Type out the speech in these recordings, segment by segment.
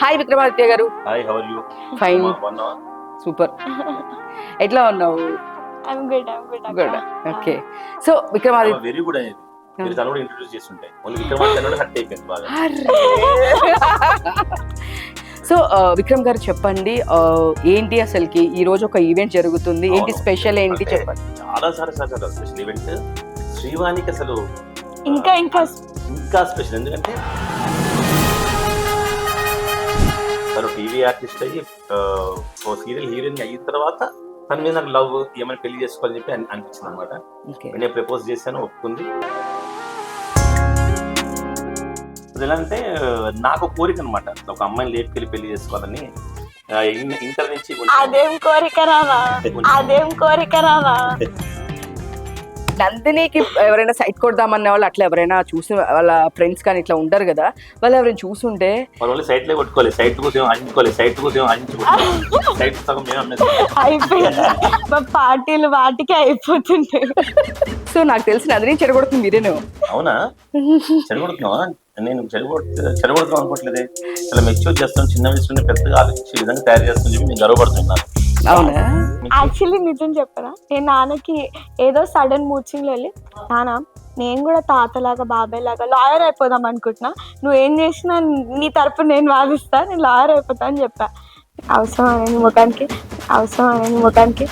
Hi Vikramaditya గారు. Hi, how are you? Fine. బాగున్నావా? Super. ఎట్లా ఉన్నావు? I'm good good. Okay. So Vikramaditya very good అనేది మీరు తను కూడా ఇంట్రొడ్యూస్ చేస్తుంటే ఓన్లీ విక్రమాదిత్య హట్ అయిపోయింది బాగా. సో విక్రమ్ గారు చెప్పండి, ఏంటి అసలుకి ఈ రోజు ఒక ఈవెంట్ జరుగుతుంది, ఏంటి స్పెషల్ ఏంటి చెప్పండి. చాలా చాలా స్పెషల్ ఈవెంట్. శ్రీవాణికి అసలు ఇంకా ఇంకా ఇంకా స్పెషల్, ఎందుకంటే తను టీవీ ఆర్టిస్ట్ అయ్యి ఓ సీరియల్ హీరోయిన్ అయిన తర్వాత తన మీద నాకు లవ్ ఏమైనా పెళ్లి చేసుకోవాలని చెప్పి అనిపించింది అనమాట. నేను ప్రపోజ్ చేశాను, ఒప్పుకుంది. అది ఎలా అంటే నాకు కోరిక అనమాట, ఒక అమ్మాయిని లేపుకెళ్ళి పెళ్లి చేసుకోవాలని. ఇంటర్ నుంచి అదేం కోరిక రావా నందినికి ఎవరైనా సైట్ కొడదామన్న వాళ్ళు అట్లా ఎవరైనా చూసి వాళ్ళ ఫ్రెండ్స్ కానీ ఇట్లా ఉంటారు కదా, వాళ్ళు ఎవరైనా చూసుంటే వాళ్ళు సైట్ లో కొట్టుకోవాలి, సైట్ కోసం అంచుకోవాలి, సైట్ కోసం అంచుకోవాలి, సైట్ సగం అయిపోయింది. పార్టీలు వాటికి అయిపోతుంది. సో నాకు తెలిసి నందిని చెడగొడుతుంది మీరేను. అవునా? చెడగొడుతున్నావా? నేను చెడగొడుతున్నాం అనుకోవట్లేదే, చాలా మెచ్యూర్ చేస్తాను, చిన్న వయసులోనే పెద్దగా ఆలోచించే విధంగా తయారు చేస్తాను చెప్పి నేను గర్వపడుతున్నాను. అవునా? యాక్చువల్లీ నిజం చెప్పరా, నేను నాన్నకి ఏదో సడన్ మూచింగ్లో వెళ్ళి, నాన్న నేను కూడా తాతలాగా బాబాయ్ లాగా లాయర్ అయిపోదాం అనుకుంటున్నా, నువ్వు ఏం చేసినా నీ తరపున నేను వాదిస్తా, నేను లాయర్ అయిపోతా అని చెప్పా. అవసరం అనేది ముఖానికి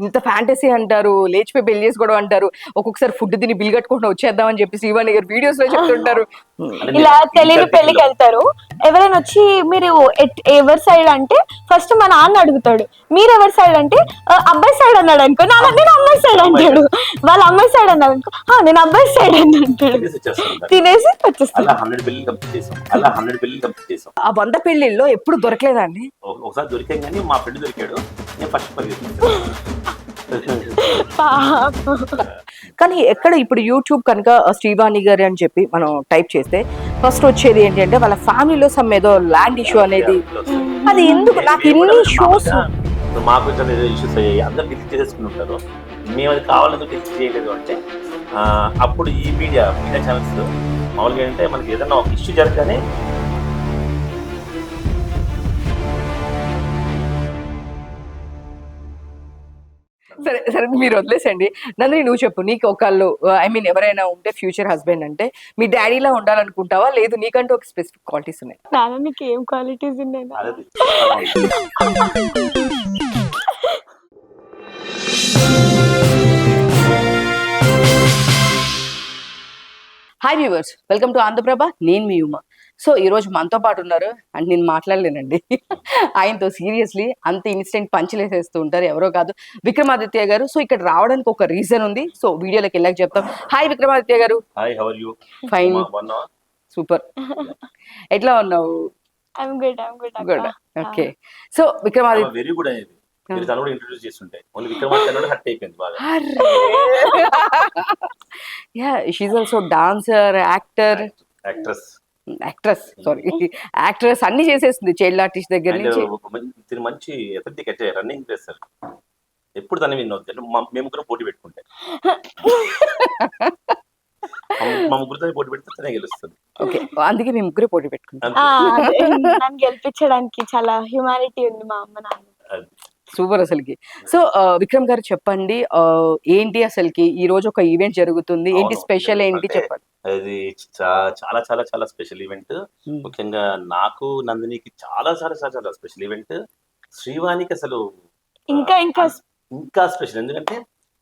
ఇంత ఫ్యాంటసీ అంటారు, లేచిపోయి పెళ్లి చేసుకోవడం అంటారు, ఒక్కొక్కసారి ఫుడ్ తిని బిల్ కట్టుకుంటూ వచ్చేద్దాం అని చెప్పి శ్రీవాణి గారు వీడియోస్ లో చెప్తుంటారు. ఇలా తెలియని పెళ్లికి వెళ్తారు, ఎవరైనా వచ్చి మీరు ఎవరి సైడ్ అంటే ఫస్ట్ మా నాన్న అడుగుతాడు, మీరు ఎవరి సైడ్ అంటే అబ్బాయి సైడ్ అన్నాడు అనుకో, నేను అమ్మాయి సైడ్ అంటాడు, వాళ్ళ అమ్మాయి సైడ్ అన్నాడు అనుకో, నేను అబ్బాయి సైడ్ అని అంటాడు, తినేసి వచ్చేస్తాను. ఆ 100 పెళ్లిల్లో ఎప్పుడు దొరకలేదా అండి? ఒకసారి దొరికాం, కానీ మా ఫ్రెండ్ దొరికాడు, నేను ఫస్ట్ పరిగెత్తాను. కానీ ఎక్కడ ఇప్పుడు యూట్యూబ్ కనుక శ్రీవాణి గారి అని చెప్పి మనం టైప్ చేస్తే ఫస్ట్ వచ్చేది ఏంటంటే వాళ్ళ ఫ్యామిలీలో సమ్ ఏదో ల్యాండ్ ఇష్యూ అనేది. అది ఎందుకు నాకు ఇన్ని షోస్ మాకు ఏదో ఇష్యూస్ అయ్యాయి, అందరు డిలీట్ చేసేసుకుని ఉంటారు, మేము అది కావాలని డిలీట్ చేయలేదు అంటే అప్పుడు ఈ మీడియా ఛానల్స్ మామూలుగా ఏంటంటే మనకి ఏదైనా ఒక ఇష్యూ జరగగానే సరే సరే మీరు వదిలేసండి. నందిని నువ్వు చెప్పు, నీకు ఒకళ్ళు ఎవరైనా ఉంటే ఫ్యూచర్ హస్బెండ్ అంటే మీ డాడీలా ఉండాలనుకుంటావా, లేదు నీకంటూ ఒక స్పెసిఫిక్ క్వాలిటీస్ ఉన్నాయి? నాన్న నీకు ఏం క్వాలిటీస్ ఉన్నాయి? Hi viewers, welcome to Andhra Prabha. నేను మీ ఉమా. సో ఈరోజు మనతో పాటు ఉన్నారు అండ్ నేను మాట్లాడలేనండి ఆయనతో. సీరియస్లీ అంత ఇన్స్టెంట్ పంచులేసేస్తూ ఉంటారు, ఎవరో కాదు విక్రమాదిత్య గారు. సో ఇక్కడ రావడానికి ఒక రీజన్ ఉంది, సో వీడియోలోకి వెళ్ళాక చెప్తాం. హాయ్ విక్రమాదిత్య గారు. Hi, how are you? Fine. Super. ఎట్లా ఉన్నావు? I'm good. Good. Okay. So Vikramaditya very good అనేది మీరు తను కూడా ఇంట్రొడ్యూస్ చేస్తుంటే ఓన్లీ విక్రమాదిత్య హట్ అయిపోయింది బాగా. Yeah, she is also dancer, actress అన్ని చేసేస్తుంది, చైల్డ్ ఆర్టిస్ట్ దగ్గర నుంచి. మంచి అథ్లెటిక్ రన్నింగ్ చేస్తారు, ఎప్పుడు తన విన్ అవుతుంది. మేము ముగ్గురు పోటీ పెట్టుకుంటే మా ముగ్గురితో పోటీ పెడితే తనే గెలుస్తుంది. ఓకే, అందుకే మేము ముగ్గురు పోటీ పెట్టుకుంటాం. నన్ను గెలిపించడానికి చాలా హ్యూమానిటీ ఉంది మా అమ్మ నాన్న. సూపర్ అసలుకి. సో విక్రమ్ గారు చెప్పండి, ఏంటి అసలుకి ఈ రోజు ఒక ఈవెంట్ జరుగుతుంది, ఏంటి స్పెషల్ ఏంటి చెప్పండి. అది చాలా చాలా చాలా స్పెషల్ ఈవెంట్. ముఖ్యంగా నాకు నందినికి చాలా చాలా చాలా చాలా స్పెషల్ ఈవెంట్. శ్రీవాణికి అసలు ఇంకా ఇంకా ఇంకా స్పెషల్, ఎందుకంటే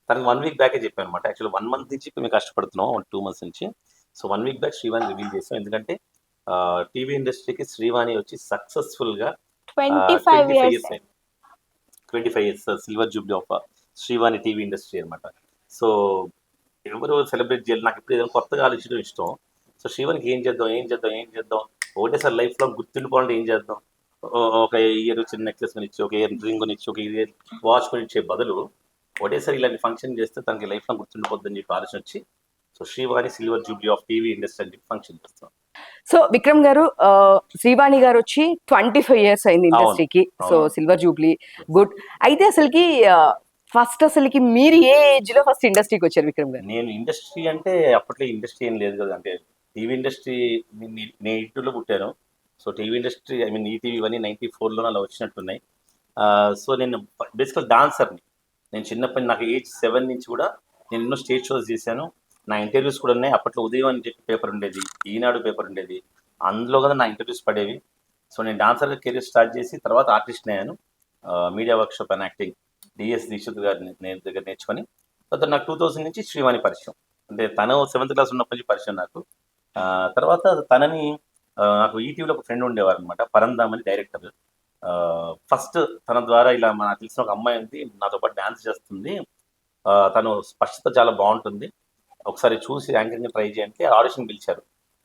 తనకు 1 వీక్ బ్యాకే చెప్పాను అనమాట. యాక్చువల్లీ 1 మంత్ నుంచి మేము కష్టపడుతున్నాం, 2 months నుంచి. So 1 week back Srivani reveal చేసాం, ఎందుకంటే టీవీ ఇండస్ట్రీకి శ్రీవాణి వచ్చి సక్సెస్ఫుల్ గా 25 years silver Jubilee of Srivani TV industry అనమాట. సో ఎవరు సెలబ్రేట్ చేయాలి, నాకు ఇప్పుడు ఏదైనా కొత్తగా ఆలోచించడం ఇష్టం. సో శ్రీవానికి ఏం చేద్దాం ఒకటేసారి లైఫ్ లో గుర్తుండిపోవాలంటే ఏం చేద్దాం, ఒక ఇయర్ చిన్న నెక్లెస్ కొనిచ్చి, ఒక ఇయర్ రింగ్ కొనిచ్చి, ఒక ఇయర్ వాచ్ కొనిచ్చే బదులు ఒకటేసారి ఇలాంటి ఫంక్షన్ చేస్తే తనకి లైఫ్ లో గుర్తుండిపోద్దని చెప్పి ఆలోచన వచ్చి so Srivani silver Jubilee of TV industry అని చెప్పి ఫంక్షన్ చేస్తాం. సో విక్రమ్ గారు, శ్రీవాణి గారు వచ్చి 25 years అయింది ఇండస్ట్రీకి. So silver Jubilee, good. అయితే అసలుకి ఫస్ట్ మీరు ఏ ఏజ్ లో ఫస్ట్ ఇండస్ట్రీకి వచ్చారు విక్రమ్ గారు? నేను ఇండస్ట్రీ అంటే అప్పట్లో ఇండస్ట్రీ ఏం లేదు కదా, అంటే టీవీ ఇండస్ట్రీ నేను ఇంటర్లో పుట్టాను. సో టీవీ ఇండస్ట్రీ ఈటీవీ ఇవన్నీ 94లో అలా వచ్చినట్టున్నాయి. సో నేను బేసికల్ డాన్సర్ని. నేను చిన్నప్పటి నాకు ఏజ్ 7 నుంచి కూడా నేను ఎన్నో స్టేజ్ షోస్ చేశాను. నా ఇంటర్వ్యూస్ కూడా ఉన్నాయి. అప్పట్లో ఉదయం అని చెప్పి పేపర్ ఉండేది, ఈనాడు పేపర్ ఉండేది, అందులో కదా నా ఇంటర్వ్యూస్ పడేవి. సో నేను డాన్సర్గా కెరీర్ స్టార్ట్ చేసి తర్వాత ఆర్టిస్ట్ని అయ్యాను. Media workshop and acting DS Dikshit గారి దగ్గర నేర్చుకొని తర్వాత నాకు 2000 నుంచి శ్రీవాణి పరిచయం. అంటే తను 7th క్లాస్ ఉన్నప్పటి నుంచి పరిచయం నాకు. తర్వాత తనని నాకు ఈటీవీలో ఒక ఫ్రెండ్ ఉండేవారు అనమాట, పరంధామ్ అని డైరెక్టర్. ఫస్ట్ తన ద్వారా ఇలా నాకు తెలిసిన ఒక అమ్మాయి ఉంది, నాతో పాటు డ్యాన్స్ చేస్తుంది, తను స్పష్టత చాలా బాగుంటుంది, ఒకసారి చూసి యాంకరింగ్ ట్రై చేయండి ఆడిషన్ పిలిచారు.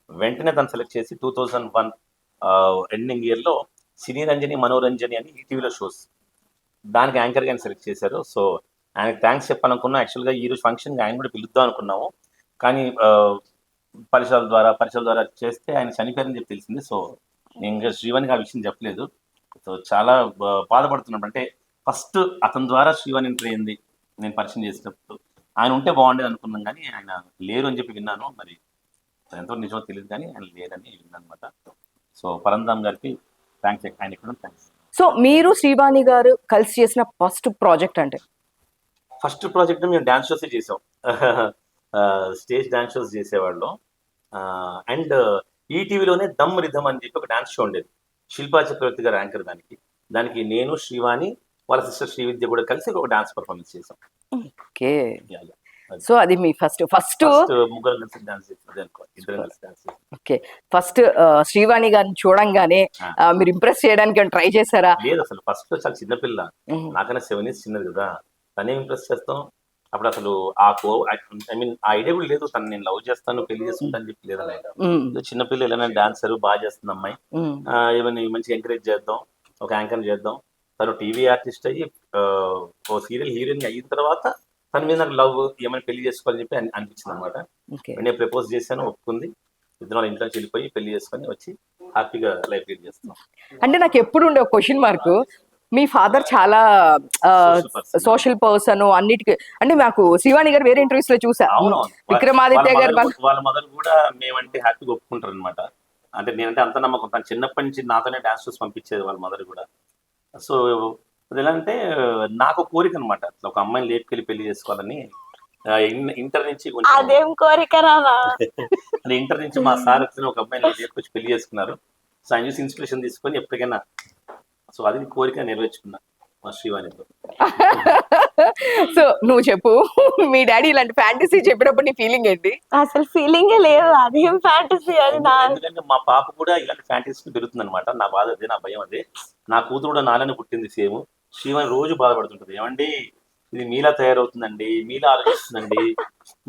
వెంటనే తను సెలెక్ట్ చేసి 2001 ఎండింగ్ ఇయర్లో సినీ రంజని మనోరంజని అని ఈటీవీలో షోస్, దానికి యాంకర్గా ఆయన సెలెక్ట్ చేశారు. సో ఆయనకు థ్యాంక్స్ చెప్పాలనుకున్నా. యాక్చువల్గా ఈరోజు ఫంక్షన్కి ఆయన కూడా పిలుద్దాం అనుకున్నాము, కానీ పరిచయాల ద్వారా చేస్తే ఆయన చనిపోయారని చెప్పి తెలిసింది. సో నేను ఇంకా శ్రీవాణికి ఆ విషయం చెప్పలేదు. సో చాలా బాధపడుతున్నాడు. అంటే ఫస్ట్ అతని ద్వారా శ్రీవాణి ఎంట్రీ అయింది నేను పరిచయం చేసినప్పుడు. ఆయన ఉంటే బాగుండేది అనుకున్నాం, కానీ ఆయన లేరు అని చెప్పి విన్నాను. మరి ఎంతో నిజమో తెలియదు, కానీ ఆయన లేరని విన్నాను అనమాట. సో పరంధామ్ గారికి థ్యాంక్స్, ఆయన ఇక్కడ థ్యాంక్స్. సో మీరు శ్రీవాణి గారు కలిసి చేసిన ఫస్ట్ ప్రాజెక్ట్ అంటే? ఫస్ట్ ప్రాజెక్ట్ మేము డాన్స్ షోస్ చేసాం. స్టేజ్ డాన్స్ షోస్ చేసేవాళ్ళం. అండ్ ఈటీవీలోనే దమ్ రిధమ్ అని చెప్పి ఒక డాన్స్ షో ఉండేది, శిల్పా చక్రవర్తి గారు యాంకర్. దానికి నేను, శ్రీవాణి, వాళ్ళ సిస్టర్ శ్రీవిద్య కూడా కలిసి ఒక డాన్స్ పర్ఫార్మెన్స్ చేసాం. ఓకే, సో అది మీ ఫస్ట్ ముగ్గురు కలిసి డాన్స్ చేసేది అనుకో, ఇద్దరు కలిసి డాన్స్ చేసాం. ఓకే, ఫస్ట్ శ్రీవాణి గారిని చూడంగానే మీరు ఇంప్రెస్ చేయడానికి ట్రై చేశారా? లేదు, అసలు ఫస్ట్ చాలా చిన్నపిల్ల, నాకన్నా 7 years చిన్నది కదా, తనే ఇంప్రెస్ చేస్తాం. అప్పుడు అసలు ఆ ఐడియా కూడా లేదు, తను నేను లవ్ చేస్తాను పెళ్లి చేసుకుంటా అని చెప్పి లేదా. చిన్నపిల్ల ఎలా డాన్సర్ బాగా చేస్తుంది అమ్మాయి, ఏమైనా మంచిగా ఎంకరేజ్ చేద్దాం, ఒక యాంకర్ చేద్దాం. తను టీవీ ఆర్టిస్ట్ అయ్యి ఓ సీరియల్ హీరోయిన్ అయిన తర్వాత తన మీద నాకు లవ్, ఏమైనా పెళ్లి చేసుకోవాలని చెప్పి అనిపించింది అనమాట. నేను ప్రపోజ్ చేశాను, ఒప్పుకుంది. ఇద్దరు వాళ్ళ ఇంట్లో వెళ్ళిపోయి పెళ్లి చేసుకొని వచ్చి హ్యాపీగా లైఫ్ లీడ్ చేస్తున్నాం. అంటే నాకు ఎప్పుడు ఉండే ఒక క్వశ్చన్ మార్క్, మీ ఫాదర్ చాలా సోషల్ పర్సన్ అన్నిటికీ, అంటే మాకు శ్రీవాణి గారు వేరే ఇంటర్వ్యూస్ లో చూసా, విక్రమాదిత్య గారు వాళ్ళ మదర్ కూడా మేమంటే హ్యాపీగా ఒప్పుకుంటారు అనమాట. అంటే నేనంటే అంత నమ్మకం, తను చిన్నప్పటి నుంచి నాతోనే డాన్స్ చూసి పంపించేది వాళ్ళ మదర్ కూడా. సో అది ఎలా అంటే నాకు కోరిక అనమాట, ఒక అమ్మాయిని లేపుకెళ్ళి పెళ్లి చేసుకోవాలని. ఇంటర్ నుంచి అదేం కోరిక రావా అంటే ఇంటర్ నుంచి మా సార్ వచ్చిన ఒక అమ్మాయిని లేపుకొచ్చి పెళ్లి చేసుకున్నారు. సో ఆయన చూసి ఇన్స్పిరేషన్ తీసుకొని ఎప్పటికైనా, సో అది కోరిక నెరవేర్చుకున్నా మా శ్రీవాణితో. సో నువ్వు చెప్పు, మీ డాడీ ఇలాంటి ఫ్యాంటసీ చెప్పినప్పుడు నీ ఫీలింగ్ ఏంటి? అసలు ఫీలింగే లేదు, అదేం ఫ్యాంటసీ అది. ఎందుకంటే మా పాప కూడా ఇలాంటి ఫ్యాంటసీ పెరుగుతుంది అనమాట. నా బాధ అదే, నా భయం అదే. నా కూతురు కూడా నాలని పుట్టింది సేమ్. శ్రీవాణి రోజు బాధపడుతుంటది, ఏమండి ఇది మీలా తయారవుతుందండి, మీలా ఆలోచిస్తుందండి,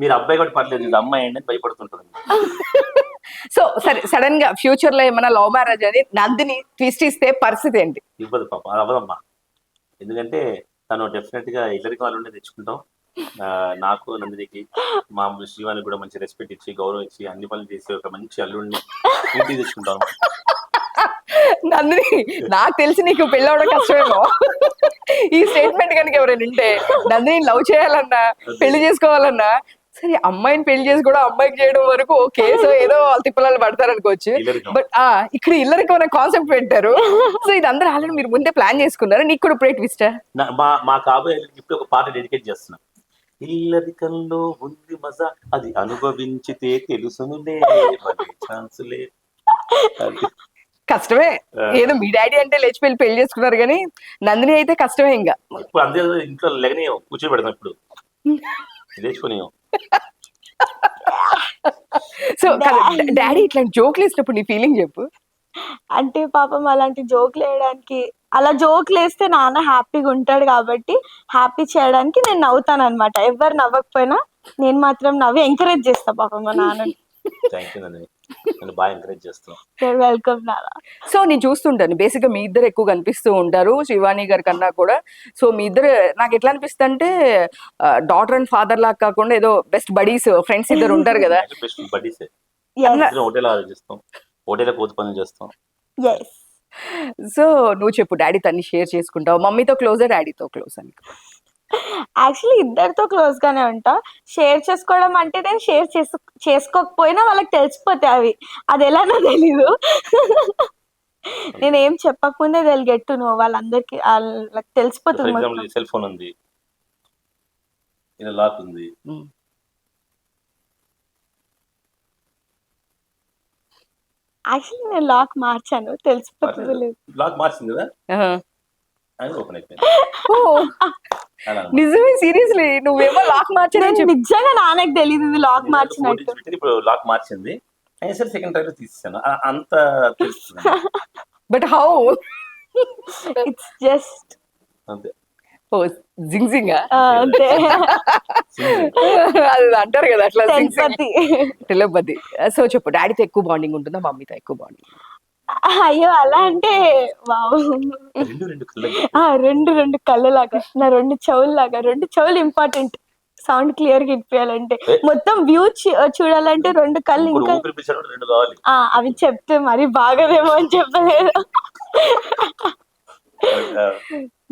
మీరు అబ్బాయి కూడా పర్లేదు, ఇది అమ్మాయి అండి అని భయపడుతుంటది. సో సరే, సడన్ గా ఫ్యూచర్ లో ఏమైనా లవ్ మ్యారేజ్ అని నందిని ట్విస్ట్ ఇస్తే పరిస్థితి ఏంటి? ఇవ్వదు పాప, అది అవ్వదమ్మా. ఎందుకంటే తను డెఫినెట్ గా ఇల్లరికి వాళ్ళనే తెచ్చుకుంటాం. నాకు నందినికి మా శ్రీవాణికి కూడా మంచి రెస్పెక్ట్ ఇచ్చి గౌరవం ఇచ్చి అన్ని పనులు చేసి ఒక మంచి అల్లుడిని ఇంటికి తెచ్చుకుంటాం. నందిని, నాకు తెలిసి నీకు పెళ్ళి అవడం కష్టమేమో. ఈ స్టేట్మెంట్ కనుక ఎవరైనా ఉంటే, నందిని లవ్ చేయాలన్నా పెళ్లి చేసుకోవాలన్నా సరే, అమ్మాయిని పెళ్లి చేసి కూడా అమ్మాయికి చేయడం వరకు ఓకే, సో ఏదో వాళ్ళ తిప్పలాలు పడతారు అనుకోవచ్చు. బట్ ఇక్కడ ఇల్లరికి ఉన్న కాన్సెప్ట్ పెట్టారు. సో ఇది అందరూ ఆల్రెడీ మీరు ముందే ప్లాన్ చేసుకున్నారు, నీకు కూడా ఇప్పుడు ట్విస్ట్. మా కాబోయే గిఫ్ట్ ఒక పాట డెడికేట్ చేస్తున్నా. ఇల్లరికంలో ఉంది మజా, అది అనుభవించితే తెలుసునులే, ఛాన్సులే. కష్టమే, ఏదో మీ డాడీ అంటే లేచిపోయి పెళ్లి చేసుకున్నారు, కానీ నందిని అయితే కష్టమే. ఇంకా ఇప్పుడు అంతే, ఇంట్లో లేకనే కూర్చోబెడతాం, ఇప్పుడు లేచిపోయి. సో డాడీ ఇట్లాంటి జోక్లు వేసినప్పుడు నీ ఫీలింగ్ చెప్పు. అంటే పాపం అలాంటి జోక్లు వేయడానికి, అలా జోక్లు వేస్తే నాన్న హ్యాపీగా ఉంటాడు కాబట్టి హ్యాపీ చేయడానికి నేను నవ్వుతాను అనమాట. ఎవరు నవ్వకపోయినా నేను మాత్రం నవ్వి ఎంకరేజ్ చేస్తా పాపం మా నాన్నని. బాగా ఎంకరేజ్ చేస్తాం. వెల్కమ్ నాన్న. సో నేను చూస్తుంటాను, బేసిక్ గా మీ ఇద్దరు ఎక్కువ కనిపిస్తూ ఉంటారు శ్రీవాణి గారి కన్నా కూడా. సో మీ ఇద్దరు నాకు ఎట్లా అనిపిస్తుంది అంటే డాటర్ అండ్ ఫాదర్ లాగా కాకుండా ఏదో బెస్ట్ బడీస్, ఫ్రెండ్స్ ఇద్దరు ఉంటారు కదా. సో నువ్వు చెప్పు, డాడీ తన్ని షేర్ చేసుకుంటావు, మమ్మీతో క్లోజా డాడీతో క్లోజ్ అని? యాక్చువల్లీ ఇద్దరితో క్లోజ్ గానే ఉంటా. షేర్ చేసుకోవడం అంటే నేను షేర్ చేసుకోకపోయినా వాళ్ళకి తెలిసిపోతాయి అవి. అది ఎలానో తెలీదు. నేనేం చెప్పకముందే they'll get to know. వాళ్ళందరికి వాళ్ళకి ఫర్ తెలిసిపోతుంది ఎగ్జాంపుల్ మొత్తం. సెల్ ఫోన్ ఉంది, ఇలా లాక్ ఉంది, ఉమ్. యాక్చువల్లీ నేను లాక్ మార్చాను, తెలిసిపోతుందో లేదు. లాక్ మార్చింది కదా, ఆహా. అది ఓపెన్ అయిపోయింది. ఓ, అలా అన్నమాట. నిజమే, సీరియస్లీ నువ్వేమో లాక్ మార్చని నేను నిజంగా నాన్నకి తెలియదు ఇది లాక్ నేను మార్చినట్టు. ఫోన్ పెట్టి ఇప్పుడు లాక్ మార్చింది అయినా సరే సెకండ్ టైం తీసేసాను. అంత తెలుస్తుంది బట్ హౌ? ఇట్స్ జస్ట్ అంతే. ఓ, జింగ్ జింగా అంతే. అది అంటారు కదా అట్లా, జింగ్ జింగ్, తెలపతి. తెలపతి. సో చెప్పు, డాడీతో ఎక్కువ బాండింగ్ ఉంటుందా, మమ్మీతో ఎక్కువ బాండింగ్? అయ్యో అలా అంటే వావ్. రెండు కళ్ళు రెండు కళ్ళలాగా, నా రెండు చెవుల్లాగా. రెండు చెవులు ఇంపార్టెంట్ సౌండ్ క్లియర్ గా ఇప్పియాలంటే. మొత్తం వ్యూ చూడాలంటే రెండు కళ్ళు. ఇంకా ఊపిరి పిలిచాడు రెండు కావాలి. అవి చెప్తే మరి బాగదేమో అని చెప్పలేదు.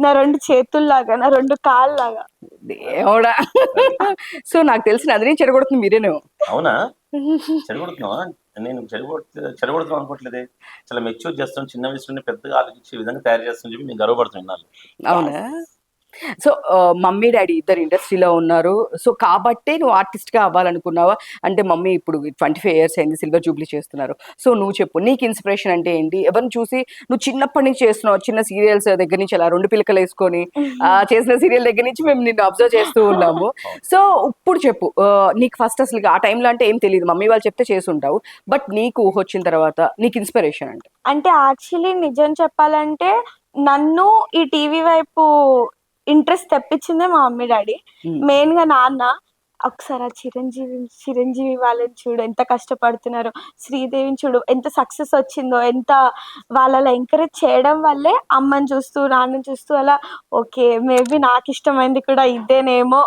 నా రెండు చేతుల్లాగా, నా రెండు కాళ్ళలాగా. దేవుడా. సో నాకు తెలిసిన అది నేను చెడగొడుతుంది మీరేనేమో. అవునా, చెడగొడుతున్నావా? నేను చెడగొడుతున్నాం అనుకోవట్లేదే. చాలా మెచ్యూర్ చేస్తాను, చిన్న వయసులోనే పెద్దగా ఆలోచించే విధంగా తయారు చేస్తాను చెప్పి నేను గర్వపడుతున్నాను. అవునా? సో మమ్మీ డాడీ ఇద్దరు ఇండస్ట్రీలో ఉన్నారు. సో కాబట్టే నువ్వు ఆర్టిస్ట్ గా అవ్వాలనుకున్నావా? అంటే మమ్మీ ఇప్పుడు 25 years అయింది, సిల్వర్ జూబ్లీ చేస్తున్నారు. సో నువ్వు చెప్పు, నీకు ఇన్స్పిరేషన్ అంటే ఏంటి? ఎవరిని చూసి నువ్వు చిన్నప్పటి నుంచి చేస్తున్నావు? చిన్న సీరియల్స్ దగ్గర నుంచి అలా రెండు పిలకలు వేసుకొని చేసిన సీరియల్ దగ్గర నుంచి మేము నిన్ను అబ్జర్వ్ చేస్తూ ఉన్నాము. సో ఇప్పుడు చెప్పు, నీకు ఫస్ట్ అసలు ఆ టైంలో అంటే ఏం తెలియదు, మమ్మీ వాళ్ళు చెప్తే చేసి ఉంటావు. బట్ నీకు ఊహ వచ్చిన తర్వాత నీకు ఇన్స్పిరేషన్ అంటే యాక్చువల్లీ నిజం చెప్పాలంటే నన్ను ఈ టీవీ వైపు ఇంట్రెస్ట్ తెప్పించిందే మా మమ్మీ డాడీ. మెయిన్ గా నాన్న ఒకసారి ఆ చిరంజీవి వాళ్ళని చూడు ఎంత కష్టపడుతున్నారో, శ్రీదేవిని చూడు ఎంత సక్సెస్ వచ్చిందో, ఎంత వాళ్ళ ఎంకరేజ్ చేయడం వల్లే అమ్మని చూస్తూ నాన్నని చూస్తూ అలా ఓకే మేబీ నాకు ఇష్టమైంది కూడా ఇదేనేమో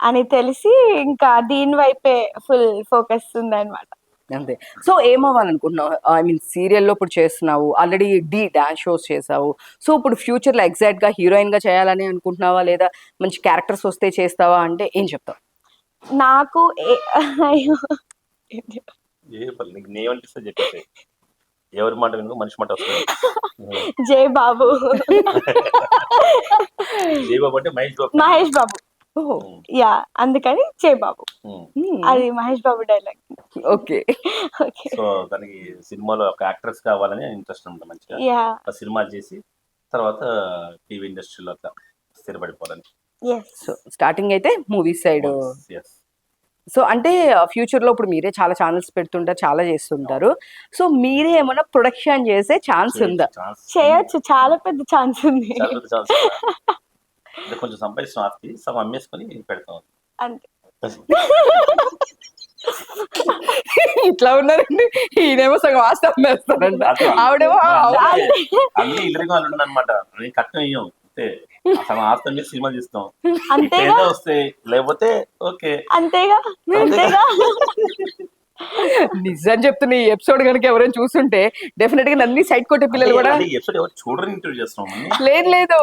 అని తెలిసి ఇంకా దీని వైపే ఫుల్ ఫోకస్ ఉంది అనమాట. అంతే. సో ఏమవ్వాలనుకుంటున్నావు? ఐ మీన్ సీరియల్లో ఇప్పుడు చేస్తున్నావు, ఆల్రెడీ డాన్స్ షోస్ చేసావు. సో ఇప్పుడు ఫ్యూచర్ లో ఎగ్జాక్ట్ గా హీరోయిన్ గా చేయాలని అనుకుంటున్నావా, లేదా మంచి క్యారెక్టర్స్ వస్తే చేస్తావా అంటే ఏం చెప్తావు? నాకు అయ్యో ఏ పని నీకు నేమనిపిస్తే చెప్పేసి, ఎవరి మాట వినుకో మనిషి మాట వస్తుంది. జై బాబు. జయబాబు అంటే మహేష్ బాబు. యా, అందుకని జై బాబు. అది Mahesh Babu dialogue. Okay. Okay. So తనకి సినిమాలో ఒక యాక్ట్రెస్ కావాలని ఇంట్రెస్ట్ ఉంటుంది మంచిగా. యా. సినిమా చేసి తర్వాత టీవీ ఇండస్ట్రీలో అట్లా స్థిరపడిపోవాలని. సో స్టార్టింగ్ అయితే మూవీ సైడ్. Yes. సో అంటే ఫ్యూచర్ లో ఇప్పుడు మీరే చాలా ఛానల్స్ పెడుతుంటారు, చాలా చేస్తుంటారు. సో మీరే ఏమైనా ప్రొడక్షన్ చేసే ఛాన్స్ ఉందా? చేయొచ్చు, చాలా పెద్ద ఛాన్స్ ఉంది. చాలా పెద్ద ఛాన్స్. అంటే కొంచెం సంపాదిస్తాం, ఆస్తి సగం అమ్మేసుకొని పెడతాం అంతే. ఇట్లా ఉన్నారండి, ఈయనేమో సగం ఆస్తి అమ్మేస్తారంట, ఆవిడేమో అన్ని ఇల్లరిగా వాళ్ళు అనమాట. కట్నం ఇయ్యం అంతే, సగం ఆస్తి అమ్మేసి సినిమా తీస్తాం. అంతేగా వస్తే లేకపోతే ఓకే. అంతేగా అంతేగా. నిజం చెప్తున్నా, ఈ ఎపిసోడ్ కనుక ఎవరైనా చూస్తుంటే డెఫినెట్ గా నందిని సైడ్ కొట్టే పిల్లలు కూడా ఎపిసోడ్ ఎవరు చూడని ఇంటర్వ్యూ చేస్తున్నాం. లేదు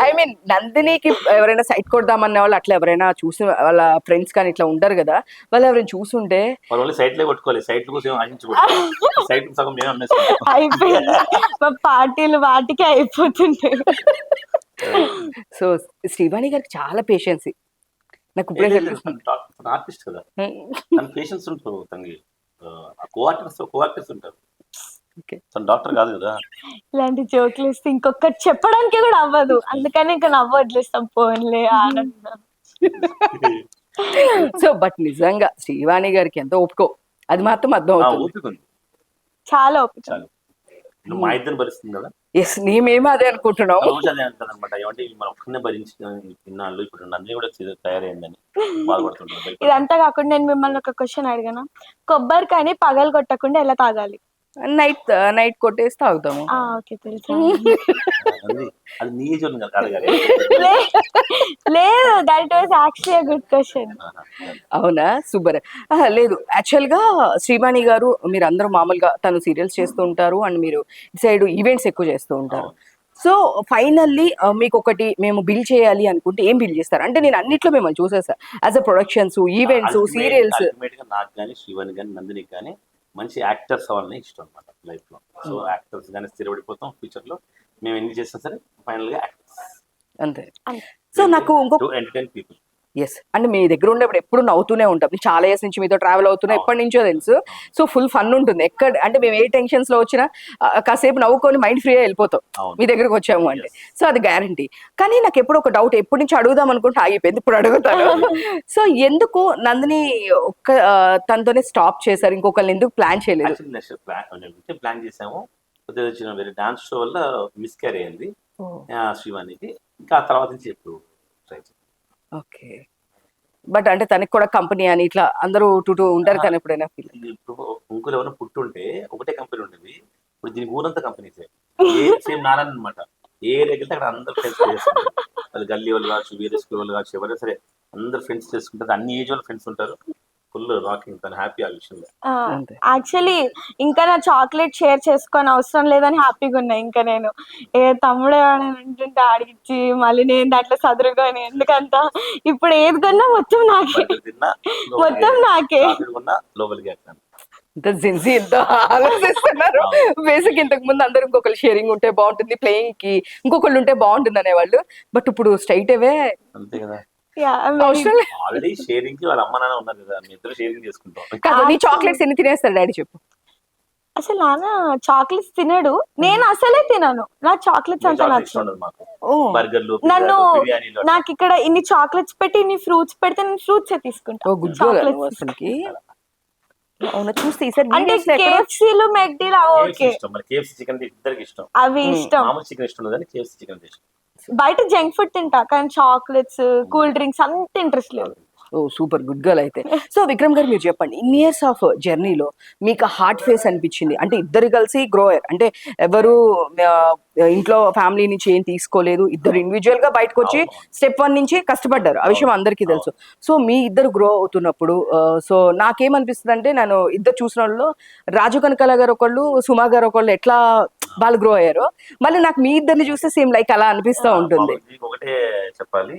ఐ మీన్ నందినికి ఎవరైనా సైట్ కొడదామన్న వాళ్ళు అట్లా ఎవరైనా చూసి వాళ్ళ ఫ్రెండ్స్ కానీ ఇట్లా ఉంటారు కదా, వాళ్ళు ఎవరైనా చూస్తుంటే వాళ్ళు సైట్ లే కొట్టుకోవాలి, సైట్ కోసం ఆశించుకోవాలి. సైట్ సగం మేము అమ్మేస్తాం. అయిపోయింది, మా పార్టీలు వాటికి అయిపోతుంటాయి. సో శ్రీవాణి గారికి చాలా పేషెన్సీ నాకు ఇప్పుడే తెలుస్తుంది. ఆర్టిస్ట్ కదా, తన పేషెన్స్ ఉంటుంది. తనకి కో ఆర్టిస్ట్ ఉంటారు, తన డాక్టర్ కాదు కదా. ఇలాంటి జోకులు ఇస్తే ఇంకొకటి చెప్పడానికి కూడా అవ్వదు, అందుకని ఇంకా నవ్వు వదిలేస్తాం పోన్లే ఆనందం. సో బట్ నిజంగా శ్రీవాణి గారికి ఎంతో ఓపికో, అది మాత్రం అర్థం అవుతుంది. చాలా ఓపిక. నువ్వు మా ఇద్దరు భరిస్తుంది కదా. ఎస్, మేమేమో అదే అనుకుంటున్నాం. రోజు అదే అంటారు అనమాట. ఏమంటే మనం ఒక్కనే భరించిన ఇన్నాళ్ళు ఇప్పుడు నందిని కూడా తయారైందని బాధపడుతుంటారు. ఇదంతా కాకుండా నేను మిమ్మల్ని ఒక క్వశ్చన్ అడిగాను, కొబ్బరికాయని పగలు కొట్టకుండా ఎలా తాగాలి? నైట్ కొట్టేసి తాగుతాము. ఓకే, తెలుసా? అది నీ ఏజ్ లేదు, that was actually good question. అవునా, సూపర్. లేదు, యాక్చువల్ గా శ్రీవాణి గారు మీరు అందరూ మామూలుగా తను సీరియల్స్ చేస్తూ ఉంటారు అండ్ మీరు సైడ్ ఈవెంట్స్ ఎక్కువ చేస్తూ ఉంటారు. సో ఫైనల్లీ మీకు ఒకటి మేము బిల్ చేయాలి అనుకుంటే ఏం బిల్ చేస్తారు? అంటే నేను అన్నిట్లో మిమ్మల్ని చూసేసా as a productions, events, serials. Ultimate గా నాకు కానీ శ్రీవాణి కానీ నందినికి కానీ మంచి యాక్టర్స్ అవ్వాలని ఇష్టం అనమాట లైఫ్ లో. సో యాక్టర్స్ కానీ స్థిరపడిపోతాం ఫ్యూచర్ లో. మేము ఎన్ని చేసినా సరే ఫైనల్ గా యాక్టర్స్ అంతే. సో నాకు ఇంకొక ఎంటర్టైన్ పీపుల్. ఎస్, అంటే మీ దగ్గర ఉండేప్పుడు ఎప్పుడు నవ్వుతూనే ఉంటాం. నేను చాలా ఇయర్స్ నుంచి మీతో ట్రావెల్ అవుతున్నా, ఎప్పటి నుంచో తెలుసు. సో ఫుల్ ఫన్ ఉంటుంది. ఎక్కడ అంటే మేము ఏ టెన్షన్స్ లో వచ్చినా కాసేపు నవ్వుకొని మైండ్ ఫ్రీగా వెళ్ళిపోతాం మీ దగ్గరకు వచ్చాము అంటే. సో అది గ్యారంటీ. కానీ నాకు ఎప్పుడు ఒక డౌట్, ఎప్పటి నుంచి అడుగుదాం అనుకుంటే ఆగిపోయింది, ఇప్పుడు అడుగుతాను. సో ఎందుకు నందిని ఒక్క తనతోనే స్టాప్ చేశారు, ఇంకొకరిని ఎందుకు ప్లాన్ చేయలేదు? ప్లాన్ చేసాము. కొద్దిగా వేరే డాన్స్ షో వల్ల మిస్క్యారీ అయింది శ్రీవాణికి. ఇంకా ఆ తర్వాత నుంచి ఎప్పుడు ట్రై చేయాలి. ఓకే, బట్ అంటే తనకి కూడా కంపెనీ అని ఇట్లా అందరూ టూ ఉంటారు. తను ఎప్పుడైనా ఫీల్ ఇప్పుడు ఇంకోరు ఎవరైనా పుట్టుంటే ఒకటే కంపెనీ ఉండేది. ఇప్పుడు దీనికి ఊరంతా కంపెనీసే. సేమ్ నారాయణ అనమాట. ఏ ఏరియాకి అక్కడ అందరు ఫ్రెండ్స్ చేసుకుంటారు. అది గల్లీ వాళ్ళు కావచ్చు, వేరే స్కూల్ వాళ్ళు కావచ్చు, ఎవరైనా సరే అందరు ఫ్రెండ్స్ చేసుకుంటారు. అన్ని ఏజ్ వాళ్ళ ఫ్రెండ్స్ ఉంటారు. ఫుల్ రాకింగ్, తను హ్యాపీ ఆ విషయంలో. యాక్చువల్లీ ఇంకా నా చాక్లెట్ షేర్ చేసుకొని అవసరం లేదని హ్యాపీగా ఉన్నా. ఇంకా నేను ఏ తమ్ముడు అంటుంటే ఆడిచ్చి మళ్ళీ నేను దాంట్లో సదురుకొని ఎందుకంత ఇప్పుడు ఏది కొన్నా మొత్తం నాకే, మొత్తం నాకే. లోపలికి ఇంత జిన్సీ ఎంత ఆలోచిస్తున్నారు. బేసిక్ ఇంతకు ముందు అందరు ఇంకొకరు షేరింగ్ ఉంటే బాగుంటుంది, ప్లేయింగ్ కి ఇంకొకళ్ళు ఉంటే బాగుంటుంది అనేవాళ్ళు. బట్ ఇప్పుడు స్ట్రైట్ అవే అంతే కదా. ఆల్రెడీ షేరింగ్ కి వాళ్ళ అమ్మ నాన్న ఉన్నారు కదా, మీ ఇద్దరు షేరింగ్ చేసుకుంటాం. నీ చాక్లెట్స్ ఎన్ని తినేస్తారు డాడీ చెప్పు? అసలు నాన్న చాక్లెట్స్ తినడు, నేను అసలే తినను. నా చాక్లెట్స్ అంతా నచ్చదు. నన్ను నాకు ఇక్కడ ఇన్ని చాక్లెట్స్ పెట్టి ఇన్ని ఫ్రూట్స్ పెడితే నేను ఫ్రూట్స్ తీసుకుంటా. చూస్తే అంటే కేఎఫ్సీలు మెక్డీలు ఓకే, అవి ఇష్టం. బయట జంక్ ఫుడ్ తింటా కానీ చాక్లెట్స్, కూల్ డ్రింక్స్ అంత ఇంట్రెస్ట్ లేదు. ఓ సూపర్ గుడ్ గర్ల్ అయితే. సో విక్రమ్ గారు మీరు చెప్పండి, ఇన్ని ఇయర్స్ ఆఫ్ జర్నీలో మీకు హార్ట్ ఫేస్ అనిపించింది అంటే ఇద్దరు కలిసి గ్రోయర్ అంటే ఎవరు ఇంట్లో ఫ్యామిలీ నుంచి ఏం తీసుకోలేదు, ఇద్దరు ఇండివిజువల్ గా బయటకు వచ్చి స్టెప్ 1 నుంచి కష్టపడ్డారు, ఆ విషయం అందరికీ తెలుసు. సో మీ ఇద్దరు గ్రో అవుతున్నప్పుడు సో నాకేమనిపిస్తుంది అంటే, నేను ఇద్దరు చూసిన వాళ్ళు రాజు కనకాల గారు ఒకళ్ళు, సుమా గారు ఒకళ్ళు ఎట్లా వాళ్ళు గ్రో అయ్యారు, మళ్ళీ నాకు మీ ఇద్దరిని చూస్తే సేమ్ లైక్ అలా అనిపిస్తూ ఉంటుంది. ఒకటే చెప్పాలి,